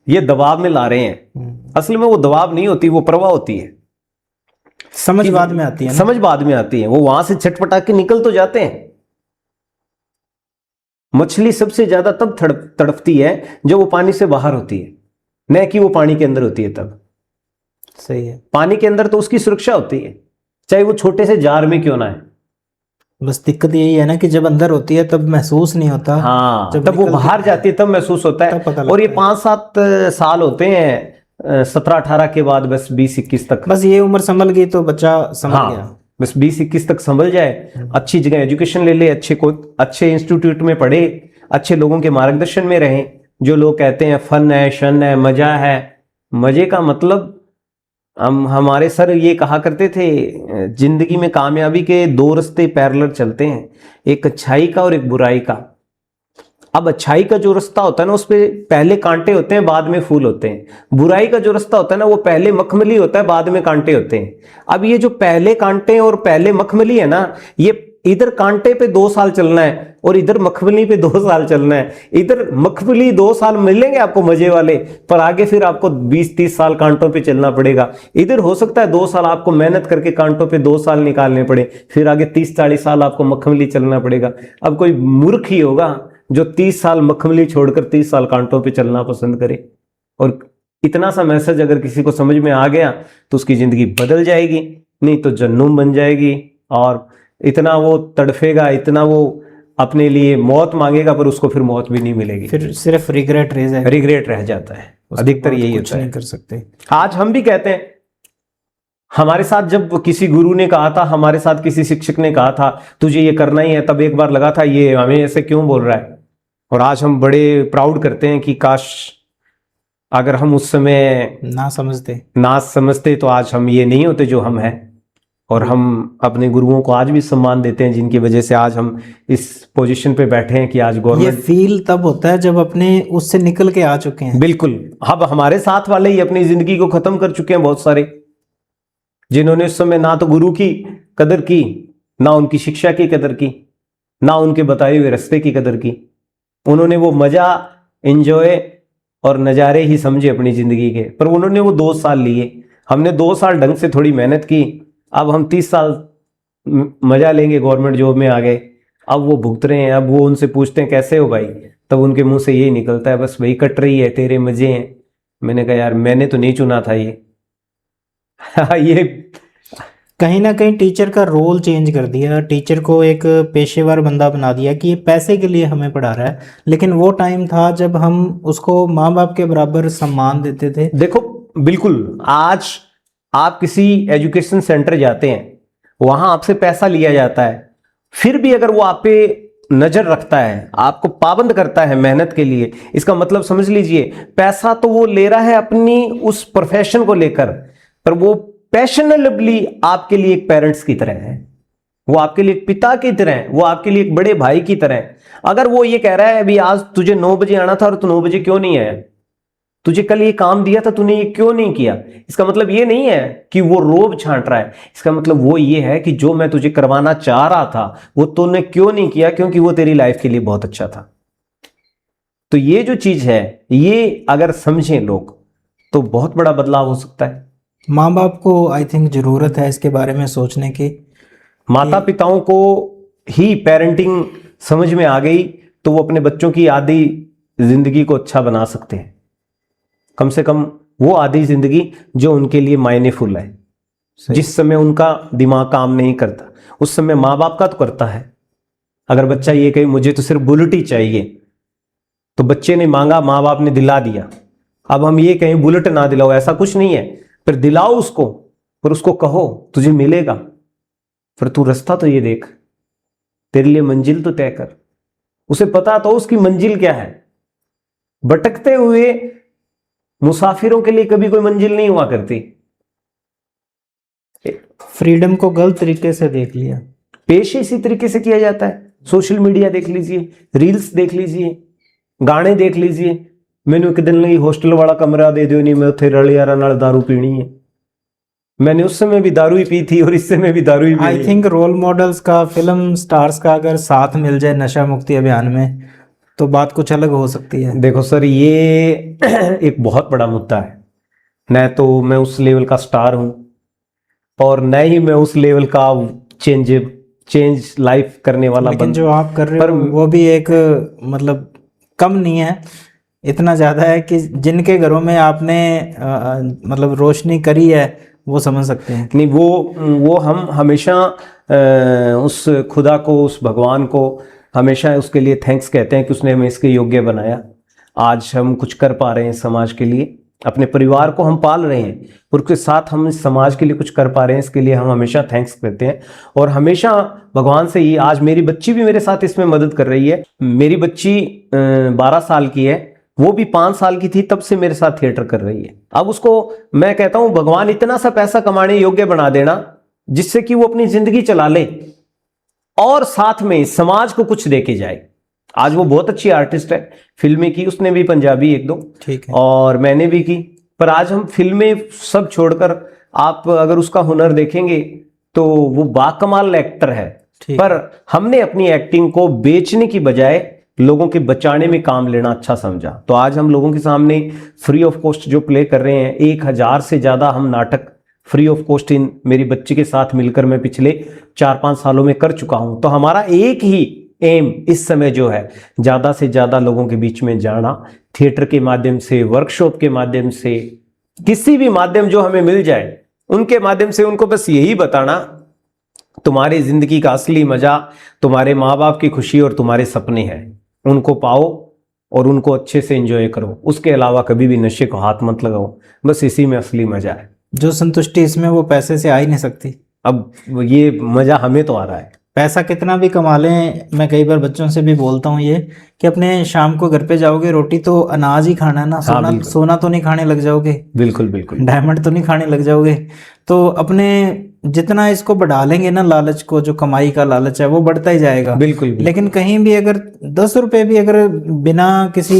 Speaker 1: ये दबाव में ला रहे हैं। असल में वो दबाव नहीं होती, वो प्रवाह होती है।
Speaker 2: समझ बाद में आती है ना?
Speaker 1: समझ बाद में आती है। वो वहां से छटपटा के निकल तो जाते हैं। मछली सबसे ज्यादा तब तड़पती है जब वो पानी से बाहर होती है, न कि वो पानी के अंदर होती है तब।
Speaker 2: सही है।
Speaker 1: पानी के अंदर तो उसकी सुरक्षा होती है, चाहे वो छोटे से जार में क्यों ना है।
Speaker 2: बस दिक्कत यही है ना कि जब अंदर होती है तब महसूस नहीं होता।
Speaker 1: हाँ,
Speaker 2: जब
Speaker 1: तब वो बाहर जाती है तब महसूस होता
Speaker 2: तब पता
Speaker 1: है। और ये
Speaker 2: लगता है।
Speaker 1: 5-7 साल होते हैं, 17-18 के बाद बस 20-21 तक।
Speaker 2: बस ये उम्र संभल गई तो बच्चा संभल
Speaker 1: हाँ,
Speaker 2: गया।
Speaker 1: बस 20-21 तक संभल जाए, अच्छी जगह एजुकेशन ले ले, अच्छे इंस्टीट्यूट में पढ़े, अच्छे लोगों के मार्गदर्शन में रहें। जो लोग कहते हैं फन है, शन है, मजा है, मजे का मतलब हमारे सर ये कहा करते थे, जिंदगी में कामयाबी के 2 रास्ते पैरेलल चलते हैं, एक अच्छाई का और एक बुराई का। अब अच्छाई का जो रास्ता होता है ना, उस पे पहले कांटे होते हैं, बाद में फूल होते हैं। बुराई का जो रास्ता होता है ना, वो पहले मखमली होता है, बाद में कांटे होते हैं। अब ये जो पहले कांटे और पहले मखमली है ना, ये इधर कांटे पे 2 साल चलना है और इधर मखमली पे 2 साल चलना है। इधर मखमली 2 साल मिलेंगे आपको मजे वाले, पर आगे फिर आपको 20-30 साल कांटों पे चलना पड़ेगा। इधर हो सकता है 2 साल आपको मेहनत करके कांटों पे 2 साल निकालने पड़े, फिर आगे 30-40 साल आपको मखमली चलना पड़ेगा। अब कोई मूर्ख ही होगा जो 30 साल मखमली छोड़कर 30 साल कांटों पे चलना पसंद करे। और इतना सा मैसेज अगर किसी को समझ में आ गया तो उसकी जिंदगी बदल जाएगी, नहीं तो जन्नूम बन जाएगी। और इतना वो तड़फेगा, इतना वो अपने लिए मौत मांगेगा, पर उसको फिर मौत भी नहीं मिलेगी,
Speaker 2: फिर सिर्फ रिग्रेट
Speaker 1: रिग्रेट रह जाता है। अधिकतर यही
Speaker 2: कुछ
Speaker 1: होता
Speaker 2: नहीं
Speaker 1: है।
Speaker 2: कर सकते।
Speaker 1: आज हम भी कहते हैं, हमारे साथ जब किसी गुरु ने कहा था, हमारे साथ किसी शिक्षक ने कहा था तुझे ये करना ही है, तब एक बार लगा था ये हमें ऐसे क्यों बोल रहा है। और आज हम बड़े प्राउड करते हैं कि काश अगर हम उस समय
Speaker 2: ना
Speaker 1: समझते तो आज हम ये नहीं होते जो हम हैं। और हम अपने गुरुओं को आज भी सम्मान देते हैं, जिनकी वजह से आज हम इस पोजीशन पे बैठे हैं कि आज
Speaker 2: ये
Speaker 1: गवर्नमेंट।
Speaker 2: फील तब होता है जब अपने उससे निकल के आ चुके हैं।
Speaker 1: बिल्कुल। अब हमारे साथ वाले ही अपनी जिंदगी को खत्म कर चुके हैं बहुत सारे, जिन्होंने उस समय ना तो गुरु की कदर की, ना उनकी शिक्षा की कदर की, ना उनके बताए हुए रास्ते की कदर की। उन्होंने वो मजा, एंजॉय और नज़ारे ही समझे अपनी जिंदगी के, पर उन्होंने वो 2 साल लिए। हमने 2 साल ढंग से थोड़ी मेहनत की, अब हम 30 साल मजा लेंगे, गवर्नमेंट जॉब में आ गए, अब वो भुगत रहे हैं। अब वो उनसे पूछते हैं कैसे हो भाई, तब उनके मुंह से यही निकलता है बस वही कट रही है, तेरे मजे हैं। मैंने कहा यार मैंने तो नहीं चुना था ये। ये
Speaker 2: कहीं ना कहीं टीचर का रोल चेंज कर दिया, टीचर को एक पेशेवर बंदा बना दिया कि ये पैसे के लिए हमें पढ़ा रहा है। लेकिन वो टाइम था जब हम उसको माँ बाप के बराबर सम्मान देते थे।
Speaker 1: देखो बिल्कुल, आज आप किसी एजुकेशन सेंटर जाते हैं, वहां आपसे पैसा लिया जाता है, फिर भी अगर वो आप पे नजर रखता है, आपको पाबंद करता है मेहनत के लिए, इसका मतलब समझ लीजिए पैसा तो वो ले रहा है अपनी उस प्रोफेशन को लेकर, पर वो पैशनेबली आपके लिए एक पेरेंट्स की तरह है, वो आपके लिए एक पिता की तरह है, वो आपके लिए एक बड़े भाई की तरह है। अगर वो ये कह रहा है अभी आज तुझे 9 बजे आना था और तू 9 बजे क्यों नहीं आया, तुझे कल ये काम दिया था तूने ये क्यों नहीं किया, इसका मतलब ये नहीं है कि वो रोब छांट रहा है। इसका मतलब वो ये है कि जो मैं तुझे करवाना चाह रहा था वो तूने क्यों नहीं किया, क्योंकि वो तेरी लाइफ के लिए बहुत अच्छा था। तो ये जो चीज है, ये अगर समझें लोग तो बहुत बड़ा बदलाव हो सकता है।
Speaker 2: माँ बाप को आई थिंक जरूरत है इसके बारे में सोचने की।
Speaker 1: माता पिताओं को ही पेरेंटिंग समझ में आ गई तो वो अपने बच्चों की आधी जिंदगी को अच्छा बना सकते हैं। कम से कम वो आधी जिंदगी जो उनके लिए मायनेफुल है। जिस समय उनका दिमाग काम नहीं करता उस समय माँ बाप का तो करता है। अगर बच्चा ये कहे मुझे तो सिर्फ बुलेट ही चाहिए, तो बच्चे ने मांगा, माँ बाप ने दिला दिया। अब हम ये कहें बुलेट ना दिलाओ, ऐसा कुछ नहीं है, फिर दिलाओ उसको, पर उसको कहो तुझे मिलेगा, फिर तू रास्ता तो ये देख, तेरे लिए मंजिल तो तय कर। उसे पता तो उसकी मंजिल क्या है। भटकते हुए मुसाफिरों के लिए कभी कोई मंजिल नहीं हुआ करती।
Speaker 2: फ्रीडम को गलत तरीके से देख लिया,
Speaker 1: पेश इसी तरीके से किया जाता है। सोशल मीडिया देख लीजिए, रील्स देख लीजिए, गाने देख लीजिए। मैंने एक दिन नहीं हॉस्टल वाला कमरा दे दो, नहीं मैं उथे रलियारा नाल दारू पीनी है। मैंने उस समय भी दारू ही पी थी और इस समय भी दारू ही पी।
Speaker 2: आई थिंक रोल मॉडल्स का, फिल्म स्टार्स का अगर साथ मिल जाए नशा मुक्ति अभियान में तो बात कुछ अलग हो सकती है।
Speaker 1: देखो सर, ये एक बहुत बड़ा मुद्दा है। न तो मैं उस लेवल का स्टार हूं और न ही मैं उस लेवल का चेंज लाइफ करने वाला,
Speaker 2: लेकिन जो आप कर रहे हो वो भी एक मतलब कम नहीं है, इतना ज़्यादा है कि जिनके घरों में आपने मतलब रोशनी करी है वो समझ सकते हैं।
Speaker 1: नहीं, वो हम हमेशा उस खुदा को, उस भगवान को हमेशा उसके लिए थैंक्स कहते हैं कि उसने हमें इसके योग्य बनाया। आज हम कुछ कर पा रहे हैं समाज के लिए, अपने परिवार को हम पाल रहे हैं और उसके साथ हम समाज के लिए कुछ कर पा रहे हैं, इसके लिए हम हमेशा थैंक्स करते हैं। और हमेशा भगवान से ही, आज मेरी बच्ची भी मेरे साथ इसमें मदद कर रही है। मेरी बच्ची 12 साल की है, वो भी 5 साल की थी तब से मेरे साथ थिएटर कर रही है। अब उसको मैं कहता हूं भगवान इतना सा पैसा कमाने योग्य बना देना जिससे कि वो अपनी जिंदगी चला ले और साथ में समाज को कुछ दे के जाए। आज वो बहुत अच्छी आर्टिस्ट है, फिल्में की उसने भी, पंजाबी 1-2, ठीक है, और मैंने भी की। पर आज हम फिल्में सब छोड़कर आप अगर उसका हुनर देखेंगे तो वो बाकमाल एक्टर है। पर हमने अपनी एक्टिंग को बेचने की बजाय लोगों के बचाने में काम लेना अच्छा समझा। तो आज हम लोगों के सामने फ्री ऑफ कॉस्ट जो प्ले कर रहे हैं, 1000 से ज्यादा हम नाटक फ्री ऑफ कॉस्ट इन मेरी बच्ची के साथ मिलकर मैं पिछले 4-5 सालों में कर चुका हूं। तो हमारा एक ही एम इस समय जो है, ज्यादा से ज्यादा लोगों के बीच में जाना, थिएटर के माध्यम से, वर्कशॉप के माध्यम से, किसी भी माध्यम जो हमें मिल जाए उनके माध्यम से उनको बस यही बताना तुम्हारी जिंदगी का असली मजा तुम्हारे माँ बाप की खुशी और तुम्हारे सपने हैं, उनको पाओ और उनको अच्छे से एंजॉय करो। उसके अलावा कभी भी नशे को हाथ मत लगाओ, बस इसी में असली मजा है।
Speaker 2: जो संतुष्टि इसमें वो पैसे से आ ही नहीं सकती।
Speaker 1: अब ये मजा हमें तो आ रहा है।
Speaker 2: पैसा कितना भी कमा लें, मैं कई बार बच्चों से भी बोलता हूँ ये कि अपने शाम को घर पे जाओगे, रोटी तो अनाज ही खाना है ना, सोना तो नहीं खाने लग जाओगे, बिल्कुल बिल्कुल, डायमंड तो नहीं खाने लग जाओगे। तो अपने जितना इसको बढ़ा लेंगे ना लालच को, जो कमाई का लालच है वो बढ़ता ही जाएगा। बिल्कुल, बिल्कुल। लेकिन कहीं भी अगर 10 रुपए भी अगर बिना किसी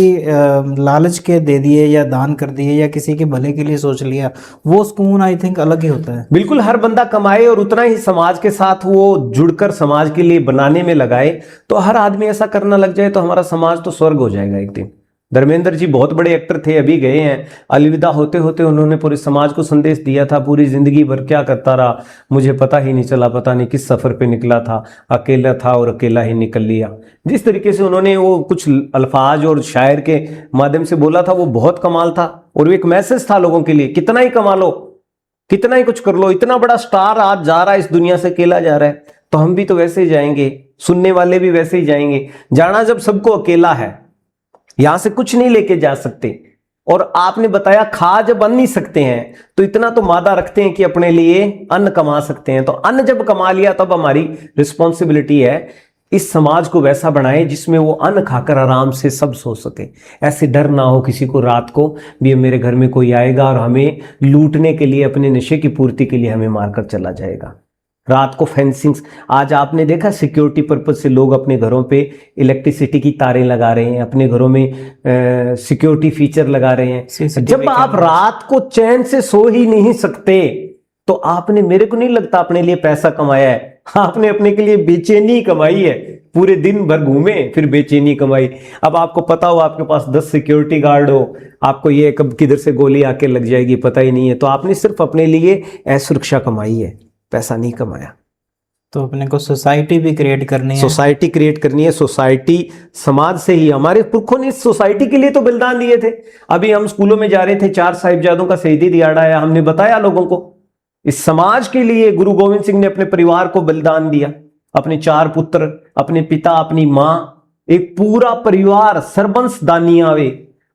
Speaker 2: लालच के दे दिए या दान कर दिए या किसी के भले के लिए सोच लिया, वो सुकून आई थिंक अलग ही होता है।
Speaker 1: बिल्कुल, हर बंदा कमाए और उतना ही समाज के साथ वो जुड़कर समाज के लिए बनाने में लगाए। तो हर आदमी ऐसा करना लग जाए तो हमारा समाज तो स्वर्ग हो जाएगा एक दिन। धर्मेंद्र जी बहुत बड़े एक्टर थे, अभी गए हैं, अलविदा होते होते उन्होंने पूरे समाज को संदेश दिया था। पूरी जिंदगी भर क्या करता रहा मुझे पता ही नहीं चला, पता नहीं किस सफर पे निकला था, अकेला था और अकेला ही निकल लिया। जिस तरीके से उन्होंने वो कुछ अल्फाज और शायर के माध्यम से बोला था वो बहुत कमाल था और वो एक मैसेज था लोगों के लिए, कितना ही कमा लो, कितना ही कुछ कर लो, इतना बड़ा स्टार आज जा रहा है इस दुनिया से, अकेला जा रहा है, तो हम भी तो वैसे ही जाएंगे, सुनने वाले भी वैसे ही जाएंगे। जाना जब सबको अकेला है, यहां से कुछ नहीं लेके जा सकते, और आपने बताया खा जब अन्न नहीं सकते हैं तो इतना तो मादा रखते हैं कि अपने लिए अन्न कमा सकते हैं। तो अन्न जब कमा लिया तब हमारी रिस्पॉन्सिबिलिटी है इस समाज को वैसा बनाए जिसमें वो अन्न खाकर आराम से सब सो सके। ऐसे डर ना हो किसी को रात को भी मेरे घर में कोई आएगा और हमें लूटने के लिए, अपने नशे की पूर्ति के लिए हमें मारकर चला जाएगा। रात को फेंसिंग, आज आपने देखा सिक्योरिटी पर्पज से लोग अपने घरों पे इलेक्ट्रिसिटी की तारें लगा रहे हैं, अपने घरों में सिक्योरिटी फीचर लगा रहे हैं। जब आप रात को चैन से सो ही नहीं सकते तो आपने, मेरे को नहीं लगता अपने लिए पैसा कमाया है, आपने अपने के लिए बेचैनी कमाई है। पूरे दिन भर घूमे फिर बेचैनी कमाई। अब आपको पता हो आपके पास 10 सिक्योरिटी गार्ड हो, आपको ये कब किधर से गोली आके लग जाएगी पता ही नहीं है, तो आपने सिर्फ अपने लिए असुरक्षा कमाई है, पैसा नहीं कमाया।
Speaker 2: तो अपने को सोसाइटी भी क्रिएट करनी है।
Speaker 1: सोसाइटी क्रिएट करनी है। सोसाइटी समाज से ही, हमारे पुरखों ने इस सोसाइटी के लिए तो बलिदान दिए थे। अभी हम स्कूलों में जा रहे थे, 4 साहिबजादों का शहीदी दिहाड़ा है, हमने बताया लोगों को इस समाज के लिए गुरु गोविंद सिंह ने अपने परिवार को बलिदान दिया, अपने 4 पुत्र, अपने पिता, अपनी मां, एक पूरा परिवार, सरबंस दानियावे,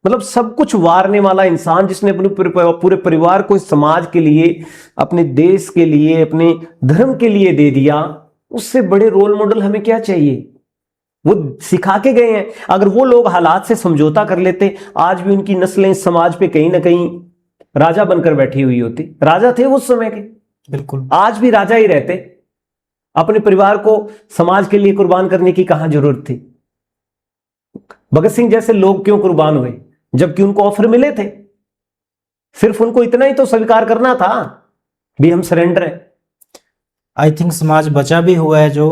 Speaker 1: मतलब सब कुछ वारने वाला इंसान जिसने अपने पूरे परिवार को इस समाज के लिए, अपने देश के लिए, अपने धर्म के लिए दे दिया। उससे बड़े रोल मॉडल हमें क्या चाहिए? वो सिखा के गए हैं। अगर वो लोग हालात से समझौता कर लेते, आज भी उनकी नस्लें इस समाज पे कहीं ना कहीं राजा बनकर बैठी हुई होती। राजा थे उस समय के,
Speaker 2: बिल्कुल
Speaker 1: आज भी राजा ही रहते। अपने परिवार को समाज के लिए कुर्बान करने की कहां जरूरत थी? भगत सिंह जैसे लोग क्यों कुर्बान हुए जबकि उनको ऑफर मिले थे? सिर्फ उनको इतना ही तो स्वीकार करना था भी हम सरेंडर है।
Speaker 2: आई थिंक समाज बचा भी हुआ है जो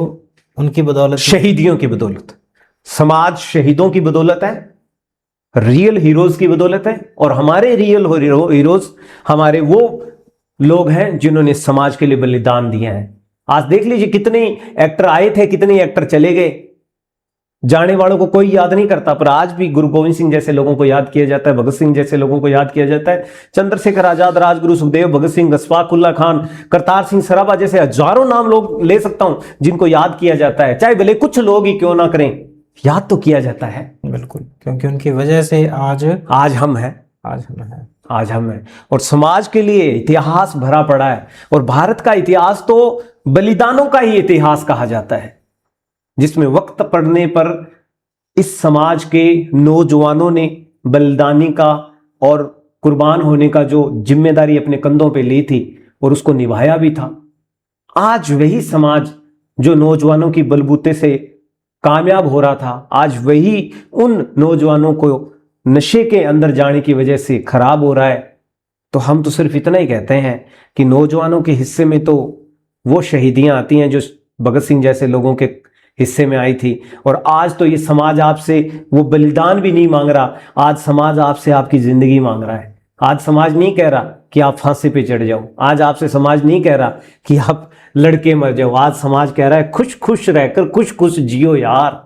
Speaker 2: उनकी बदौलत,
Speaker 1: शहीदियों की बदौलत। समाज शहीदों की बदौलत है, रियल हीरोज की बदौलत है। और हमारे रियल हीरोज हमारे वो लोग हैं जिन्होंने समाज के लिए बलिदान दिए हैं। आज देख लीजिए कितने एक्टर आए थे, कितने एक्टर चले गए, जाने वालों को कोई याद नहीं करता, पर आज भी गुरु गोविंद सिंह जैसे लोगों को याद किया जाता है, भगत सिंह जैसे लोगों को याद किया जाता है, चंद्रशेखर आजाद, राजगुरु सुखदेव, भगत सिंह, अशफाक उल्ला खान, करतार सिंह सराभा जैसे हजारों नाम लोग ले सकता हूं जिनको याद किया जाता है। चाहे भले कुछ लोग ही क्यों ना करें, याद तो किया जाता है।
Speaker 2: बिल्कुल, क्योंकि उनकी वजह से आज
Speaker 1: हम हैं।
Speaker 2: आज हम हैं।
Speaker 1: और समाज के लिए इतिहास भरा पड़ा है। और भारत का इतिहास तो बलिदानों का ही इतिहास कहा जाता है, जिसमें वक्त पड़ने पर इस समाज के नौजवानों ने बलिदानी का और कुर्बान होने का जो जिम्मेदारी अपने कंधों पे ली थी और उसको निभाया भी था। आज वही समाज जो नौजवानों की बलबूते से कामयाब हो रहा था, आज वही उन नौजवानों को नशे के अंदर जाने की वजह से खराब हो रहा है। तो हम तो सिर्फ इतना ही कहते हैं कि नौजवानों के हिस्से में तो वो शहीदियां आती हैं जो भगत सिंह जैसे लोगों के हिस्से में आई थी। और आज तो ये समाज आपसे वो बलिदान भी नहीं मांग रहा, आज समाज आपसे आपकी जिंदगी मांग रहा है। आज समाज नहीं कह रहा कि आप फांसी पे चढ़ जाओ, आज आपसे समाज नहीं कह रहा कि आप लड़के मर जाओ, आज समाज कह रहा है खुश खुश रहकर खुश खुश जियो यार।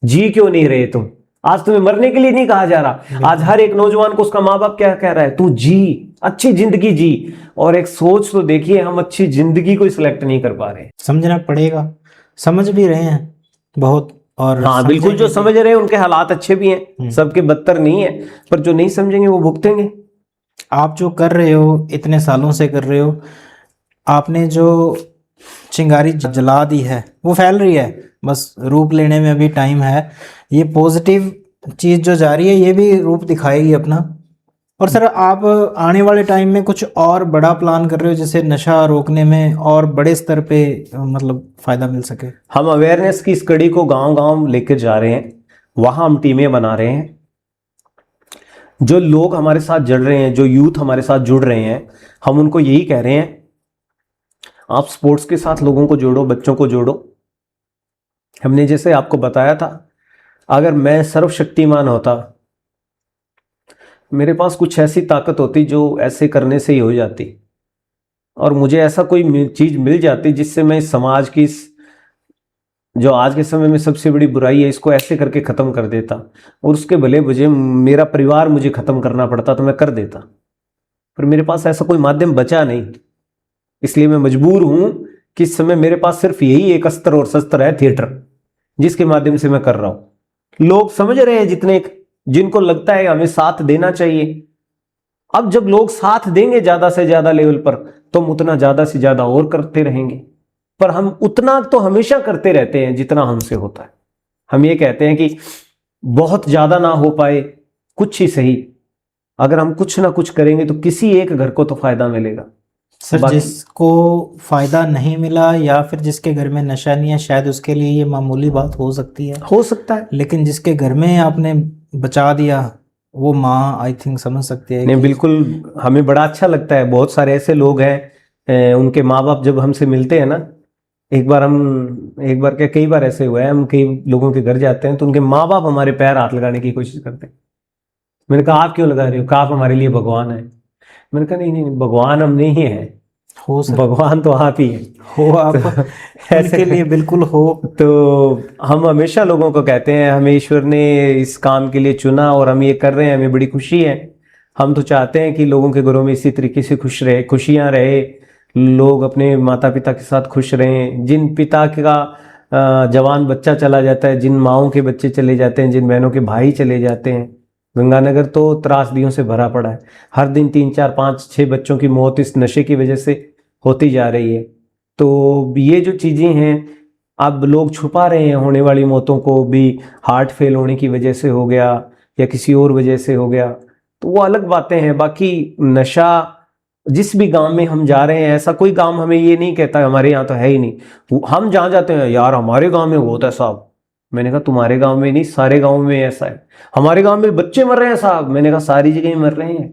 Speaker 1: जी क्यों नहीं रहे तुम? आज तुम्हें मरने के लिए नहीं कहा जा रहा, आज हर एक नौजवान को उसका माँ बाप क्या कह रहा है, तू जी, अच्छी जिंदगी जी। और एक सोच तो देखिए, हम अच्छी जिंदगी को सिलेक्ट नहीं कर पा रहे।
Speaker 2: समझना पड़ेगा, समझ भी रहे हैं बहुत। और
Speaker 1: हाँ बिल्कुल, जो समझ रहे हैं उनके हालात अच्छे भी हैं, सबके बदतर नहीं है, पर जो नहीं समझेंगे वो भुगतेंगे।
Speaker 2: आप जो कर रहे हो, इतने सालों से कर रहे हो, आपने जो चिंगारी जला दी है वो फैल रही है, बस रूप लेने में अभी टाइम है। ये पॉजिटिव चीज जो जा रही है ये भी रूप दिखाएगी अपना। और सर, आप आने वाले टाइम में कुछ और बड़ा प्लान कर रहे हो जिससे नशा रोकने में और बड़े स्तर पे मतलब फायदा मिल सके?
Speaker 1: हम अवेयरनेस की इस कड़ी को गांव-गांव लेकर जा रहे हैं, वहां हम टीमें बना रहे हैं। जो लोग हमारे साथ जुड़ रहे हैं, जो यूथ हमारे साथ जुड़ रहे हैं, हम उनको यही कह रहे हैं, आप स्पोर्ट्स के साथ लोगों को जोड़ो, बच्चों को जोड़ो। हमने जैसे आपको बताया था, अगर मैं सर्वशक्तिमान होता, मेरे पास कुछ ऐसी ताकत होती जो ऐसे करने से ही हो जाती, और मुझे ऐसा कोई चीज मिल जाती जिससे मैं समाज की जो आज के समय में सबसे बड़ी बुराई है इसको ऐसे करके खत्म कर देता, और उसके भले वजह मेरा परिवार मुझे खत्म करना पड़ता तो मैं कर देता, पर मेरे पास ऐसा कोई माध्यम बचा नहीं। इसलिए मैं मजबूर हूं कि इस समय मेरे पास सिर्फ यही एक अस्त्र और शस्त्र है, थिएटर, जिसके माध्यम से मैं कर रहा हूं। लोग समझ रहे हैं, जितने जिनको लगता है हमें साथ देना चाहिए। अब जब लोग साथ देंगे ज्यादा से ज्यादा लेवल पर, तो हम उतना ज्यादा से ज्यादा और करते रहेंगे। पर हम उतना तो हमेशा करते रहते हैं जितना हमसे होता है। हम ये कहते हैं कि बहुत ज्यादा ना हो पाए, कुछ ही सही, अगर हम कुछ ना कुछ करेंगे तो किसी एक घर को तो फायदा मिलेगा।
Speaker 2: सर, जिसको फायदा नहीं मिला या फिर जिसके घर में नशा नहीं है, शायद उसके लिए ये मामूली बात हो सकती है,
Speaker 1: हो सकता है,
Speaker 2: लेकिन जिसके घर में आपने बचा दिया वो माँ आई थिंक समझ सकती है।
Speaker 1: नहीं बिल्कुल, हमें बड़ा अच्छा लगता है। बहुत सारे ऐसे लोग हैं, उनके माँ बाप जब हमसे मिलते हैं ना, एक बार क्या, कई बार ऐसे हुआ है, हम कई लोगों के घर जाते हैं तो उनके माँ बाप हमारे पैर हाथ लगाने की कोशिश करते हैं। मैंने कहा आप क्यों लगा रहे हो? कहा आप हमारे लिए भगवान है। मैंने कहा नहीं नहीं, भगवान हम नहीं है,
Speaker 2: हो सके,
Speaker 1: भगवान तो आप ही हैं।
Speaker 2: हो आप उनके लिए बिल्कुल हो।
Speaker 1: तो हम हमेशा लोगों को कहते हैं हमें ईश्वर ने इस काम के लिए चुना और हम ये कर रहे हैं, हमें बड़ी खुशी है। हम तो चाहते हैं कि लोगों के घरों में इसी तरीके से खुशियां रहे, लोग अपने माता पिता के साथ खुश रहें। जिन पिता का जवान बच्चा चला जाता है, जिन माओं के बच्चे चले जाते हैं, जिन बहनों के भाई चले जाते हैं, गंगानगर तो त्रासदियों से भरा पड़ा है। हर दिन 3, 4, 5, 6 बच्चों की मौत इस नशे की वजह से होती जा रही है। तो ये जो चीज़ें हैं, अब लोग छुपा रहे हैं होने वाली मौतों को भी, हार्ट फेल होने की वजह से हो गया या किसी और वजह से हो गया, तो वो अलग बातें हैं। बाकी नशा जिस भी गांव में हम जा रहे हैं, ऐसा कोई गांव हमें ये नहीं कहता हमारे यहाँ तो है ही नहीं। हम जहाँ जाते हैं, यार हमारे गांव में होता है साहब। मैंने कहा तुम्हारे गांव में नहीं, सारे गांव में ऐसा है। हमारे गांव में बच्चे मर रहे हैं साहब। मैंने कहा सारी जगह मर रहे हैं।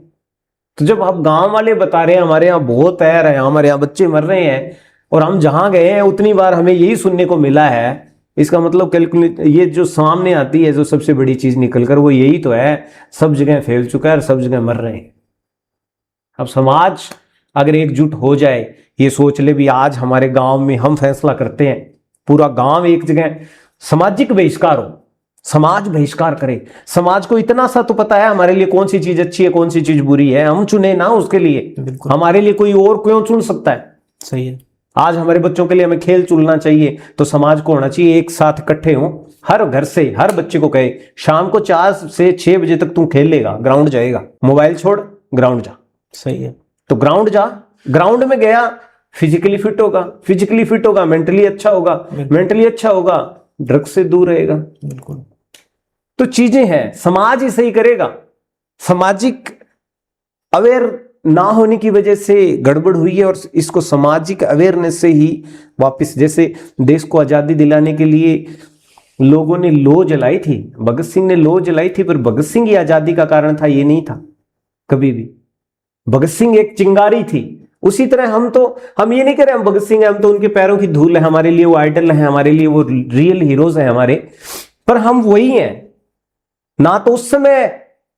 Speaker 1: तो जब आप गांव वाले बता रहे हैं हमारे यहाँ बहुत तैयार है, हमारे यहाँ बच्चे मर रहे हैं, और हम जहां गए हैं उतनी बार हमें यही सुनने को मिला है, इसका मतलब कैलकुलेट, ये जो सामने आती है जो सबसे बड़ी चीज निकल कर, वो यही तो है सब जगह फैल चुका है और सब जगह मर रहे हैं। अब समाज अगर एकजुट हो जाए, ये सोच ले भी आज हमारे गांव में हम फैसला करते हैं, पूरा गांव एक जगह सामाजिक बहिष्कार हो, समाज बहिष्कार करे। समाज को इतना सा तो पता है हमारे लिए कौन सी चीज अच्छी है, कौन सी चीज बुरी है, हम चुने ना उसके लिए। हमारे लिए कोई और क्यों चुन सकता है?
Speaker 2: सही है।
Speaker 1: आज हमारे बच्चों के लिए हमें खेल चुनना चाहिए, तो समाज को होना चाहिए एक साथ इकट्ठे हों, हर घर से हर बच्चे को कहे शाम को 4 से 6 बजे तक तू खेल लेगा, ग्राउंड जाएगा, मोबाइल छोड़ ग्राउंड जा।
Speaker 2: सही है।
Speaker 1: तो ग्राउंड जा, ग्राउंड में गया, फिजिकली फिट होगा, फिजिकली फिट होगा मेंटली अच्छा होगा, मेंटली अच्छा होगा ड्रग्स से दूर रहेगा।
Speaker 2: बिल्कुल।
Speaker 1: तो चीजें हैं, समाज ही सही करेगा। सामाजिक अवेयर ना होने की वजह से गड़बड़ हुई है, और इसको सामाजिक अवेयरनेस से ही वापस, जैसे देश को आजादी दिलाने के लिए लोगों ने लौ जलाई थी, भगत सिंह ने लौ जलाई थी, पर भगत सिंह ही आजादी का कारण था ये नहीं था कभी भी। भगत सिंह एक चिंगारी थी। उसी तरह हम ये नहीं कह रहे हम भगत सिंह है, हम तो उनके पैरों की धूल है, हमारे लिए वो आइडल है, हमारे लिए वो रियल हीरोज है हमारे, पर हम वही हैं ना। तो उस समय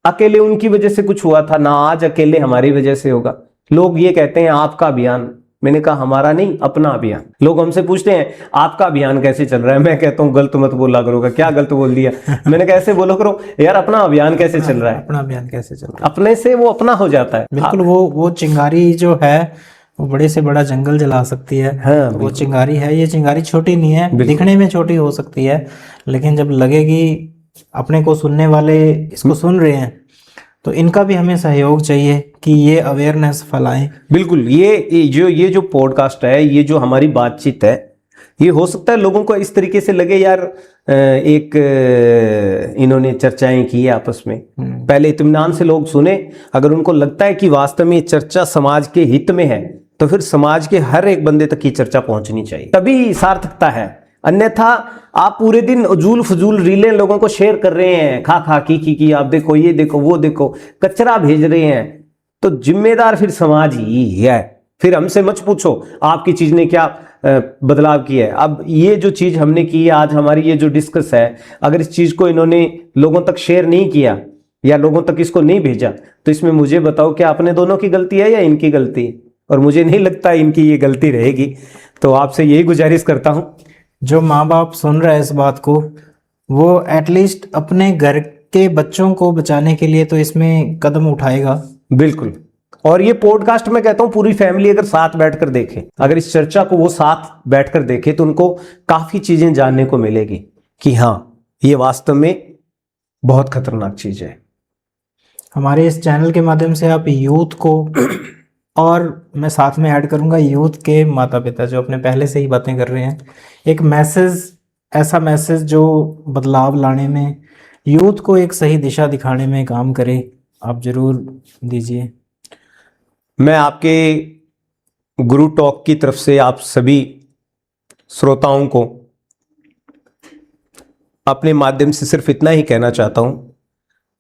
Speaker 1: अकेले उनकी वजह से कुछ हुआ था ना, आज अकेले हमारी वजह से होगा। लोग ये कहते हैं आपका अभियान, मैंने कहा हमारा नहीं, अपना अभियान। लोग हमसे पूछते हैं आपका अभियान कैसे चल रहा है, मैं कहता हूँ गलत मत बोला करो। क्या गलत बोल दिया? मैंने कहा ऐसे बोलो करो यार, अपना अभियान कैसे चल रहा है,
Speaker 2: अपना अभियान कैसे चल रहा है,
Speaker 1: अपने से वो अपना हो जाता है।
Speaker 2: बिल्कुल। वो चिंगारी जो है वो बड़े से बड़ा जंगल जला सकती है।
Speaker 1: हाँ,
Speaker 2: तो वो चिंगारी है, ये चिंगारी छोटी नहीं है, दिखने में छोटी हो सकती है, लेकिन जब लगेगी अपने को सुनने वाले इसको सुन रहे हैं, तो इनका भी हमें सहयोग चाहिए कि ये अवेयरनेस फैलाएं।
Speaker 1: बिल्कुल। ये जो पॉडकास्ट है, ये जो हमारी बातचीत है, ये हो सकता है लोगों को इस तरीके से लगे यार एक इन्होंने चर्चाएं की है आपस में, पहले इत्मीनान से लोग सुने। अगर उनको लगता है कि वास्तव में ये चर्चा समाज के हित में है, तो फिर समाज के हर एक बंदे तक ये चर्चा पहुंचनी चाहिए, तभी सार्थकता है। अन्यथा आप पूरे दिन उजूल फजूल रीलें लोगों को शेयर कर रहे हैं, खा की आप देखो, ये देखो, वो देखो, कचरा भेज रहे हैं, तो जिम्मेदार फिर समाज ही है। फिर हमसे मत पूछो आपकी चीज ने क्या बदलाव किया है। अब ये जो चीज हमने की है आज, हमारी ये जो डिस्कस है, अगर इस चीज को इन्होंने लोगों तक शेयर नहीं किया या लोगों तक इसको नहीं भेजा, तो इसमें मुझे बताओ क्या अपने दोनों की गलती है या इनकी गलती है? और मुझे नहीं लगता इनकी ये गलती रहेगी। तो आपसे यही गुजारिश करता हूं,
Speaker 2: जो माँ बाप सुन रहे हैं इस बात को, वो एटलीस्ट अपने घर के बच्चों को बचाने के लिए तो इसमें कदम उठाएगा।
Speaker 1: बिल्कुल। और ये पॉडकास्ट में कहता हूं पूरी फैमिली अगर साथ बैठकर देखे, अगर इस चर्चा को वो साथ बैठकर देखे, तो उनको काफी चीजें जानने को मिलेगी कि हाँ, ये वास्तव में बहुत खतरनाक चीज है।
Speaker 2: हमारे इस चैनल के माध्यम से आप यूथ को, और मैं साथ में ऐड करूंगा यूथ के माता पिता जो अपने पहले से ही बातें कर रहे हैं, एक मैसेज, ऐसा मैसेज जो बदलाव लाने में, यूथ को एक सही दिशा दिखाने में काम करे, आप जरूर दीजिए।
Speaker 1: मैं आपके गुरु टॉक की तरफ से आप सभी श्रोताओं को अपने माध्यम से सिर्फ इतना ही कहना चाहता हूं,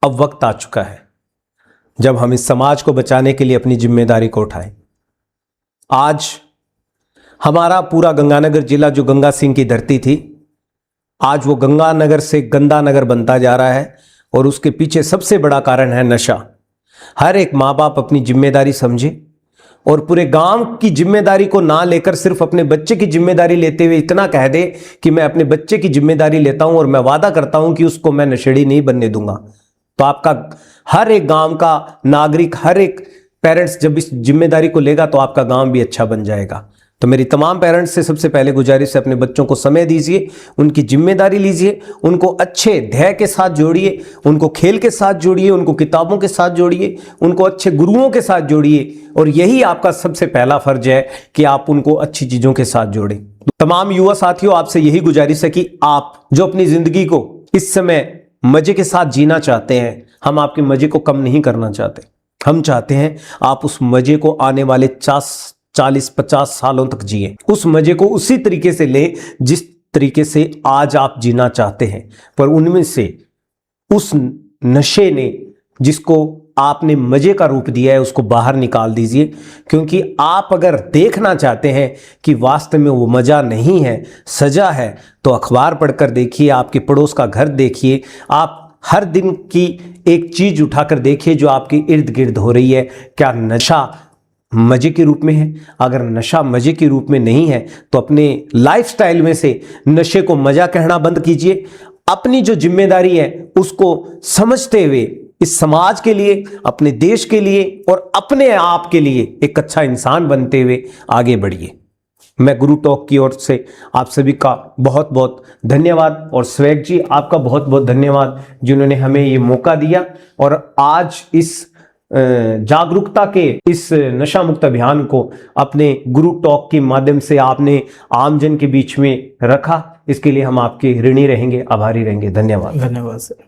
Speaker 1: अब वक्त आ चुका है जब हम इस समाज को बचाने के लिए अपनी जिम्मेदारी को उठाएं। आज हमारा पूरा गंगानगर जिला जो गंगा सिंह की धरती थी, आज वो गंगानगर से गंदा नगर बनता जा रहा है, और उसके पीछे सबसे बड़ा कारण है नशा। हर एक माँ बाप अपनी जिम्मेदारी समझे, और पूरे गांव की जिम्मेदारी को ना लेकर सिर्फ अपने बच्चे की जिम्मेदारी लेते हुए इतना कह दे कि मैं अपने बच्चे की जिम्मेदारी लेता हूं और मैं वादा करता हूं कि उसको मैं नशेड़ी नहीं बनने दूंगा, तो आपका हर एक गांव का नागरिक, हर एक पेरेंट्स जब इस जिम्मेदारी को लेगा तो आपका गांव भी अच्छा बन जाएगा। तो मेरी तमाम पेरेंट्स से सबसे पहले गुजारिश है, अपने बच्चों को समय दीजिए, उनकी जिम्मेदारी लीजिए, उनको अच्छे ध्येय के साथ जोड़िए, उनको खेल के साथ जोड़िए, उनको किताबों के साथ जोड़िए, उनको अच्छे गुरुओं के साथ जोड़िए, और यही आपका सबसे पहला फर्ज है कि आप उनको अच्छी चीजों के साथ जोड़ें। तमाम युवा साथियों, आपसे यही गुजारिश है कि आप जो अपनी जिंदगी को इस समय मजे के साथ जीना चाहते हैं, हम आपके मजे को कम नहीं करना चाहते। हम चाहते हैं आप उस मजे को आने वाले 40-50 सालों तक जिए, उस मजे को उसी तरीके से ले जिस तरीके से आज आप जीना चाहते हैं। पर उनमें से उस नशे ने जिसको आपने मजे का रूप दिया है उसको बाहर निकाल दीजिए, क्योंकि आप अगर देखना चाहते हैं कि वास्तव में वो मजा नहीं है, सजा है, तो अखबार पढ़कर देखिए, आपके पड़ोस का घर देखिए, आप हर दिन की एक चीज उठाकर देखिए जो आपके इर्द गिर्द हो रही है। क्या नशा मजे के रूप में है? अगर नशा मजे के रूप में नहीं है तो अपने लाइफस्टाइल में से नशे को मजा कहना बंद कीजिए। अपनी जो जिम्मेदारी है उसको समझते हुए इस समाज के लिए, अपने देश के लिए और अपने आप के लिए एक अच्छा इंसान बनते हुए आगे बढ़िए। मैं गुरु टॉक की ओर से आप सभी का बहुत बहुत धन्यवाद, और स्वैग जी आपका बहुत बहुत धन्यवाद जिन्होंने हमें ये मौका दिया और आज इस जागरूकता के इस नशा मुक्त अभियान को अपने गुरु टॉक के माध्यम से आपने आमजन के बीच में रखा। इसके लिए हम आपके ऋणी रहेंगे, आभारी रहेंगे। धन्यवाद।
Speaker 2: धन्यवाद सर।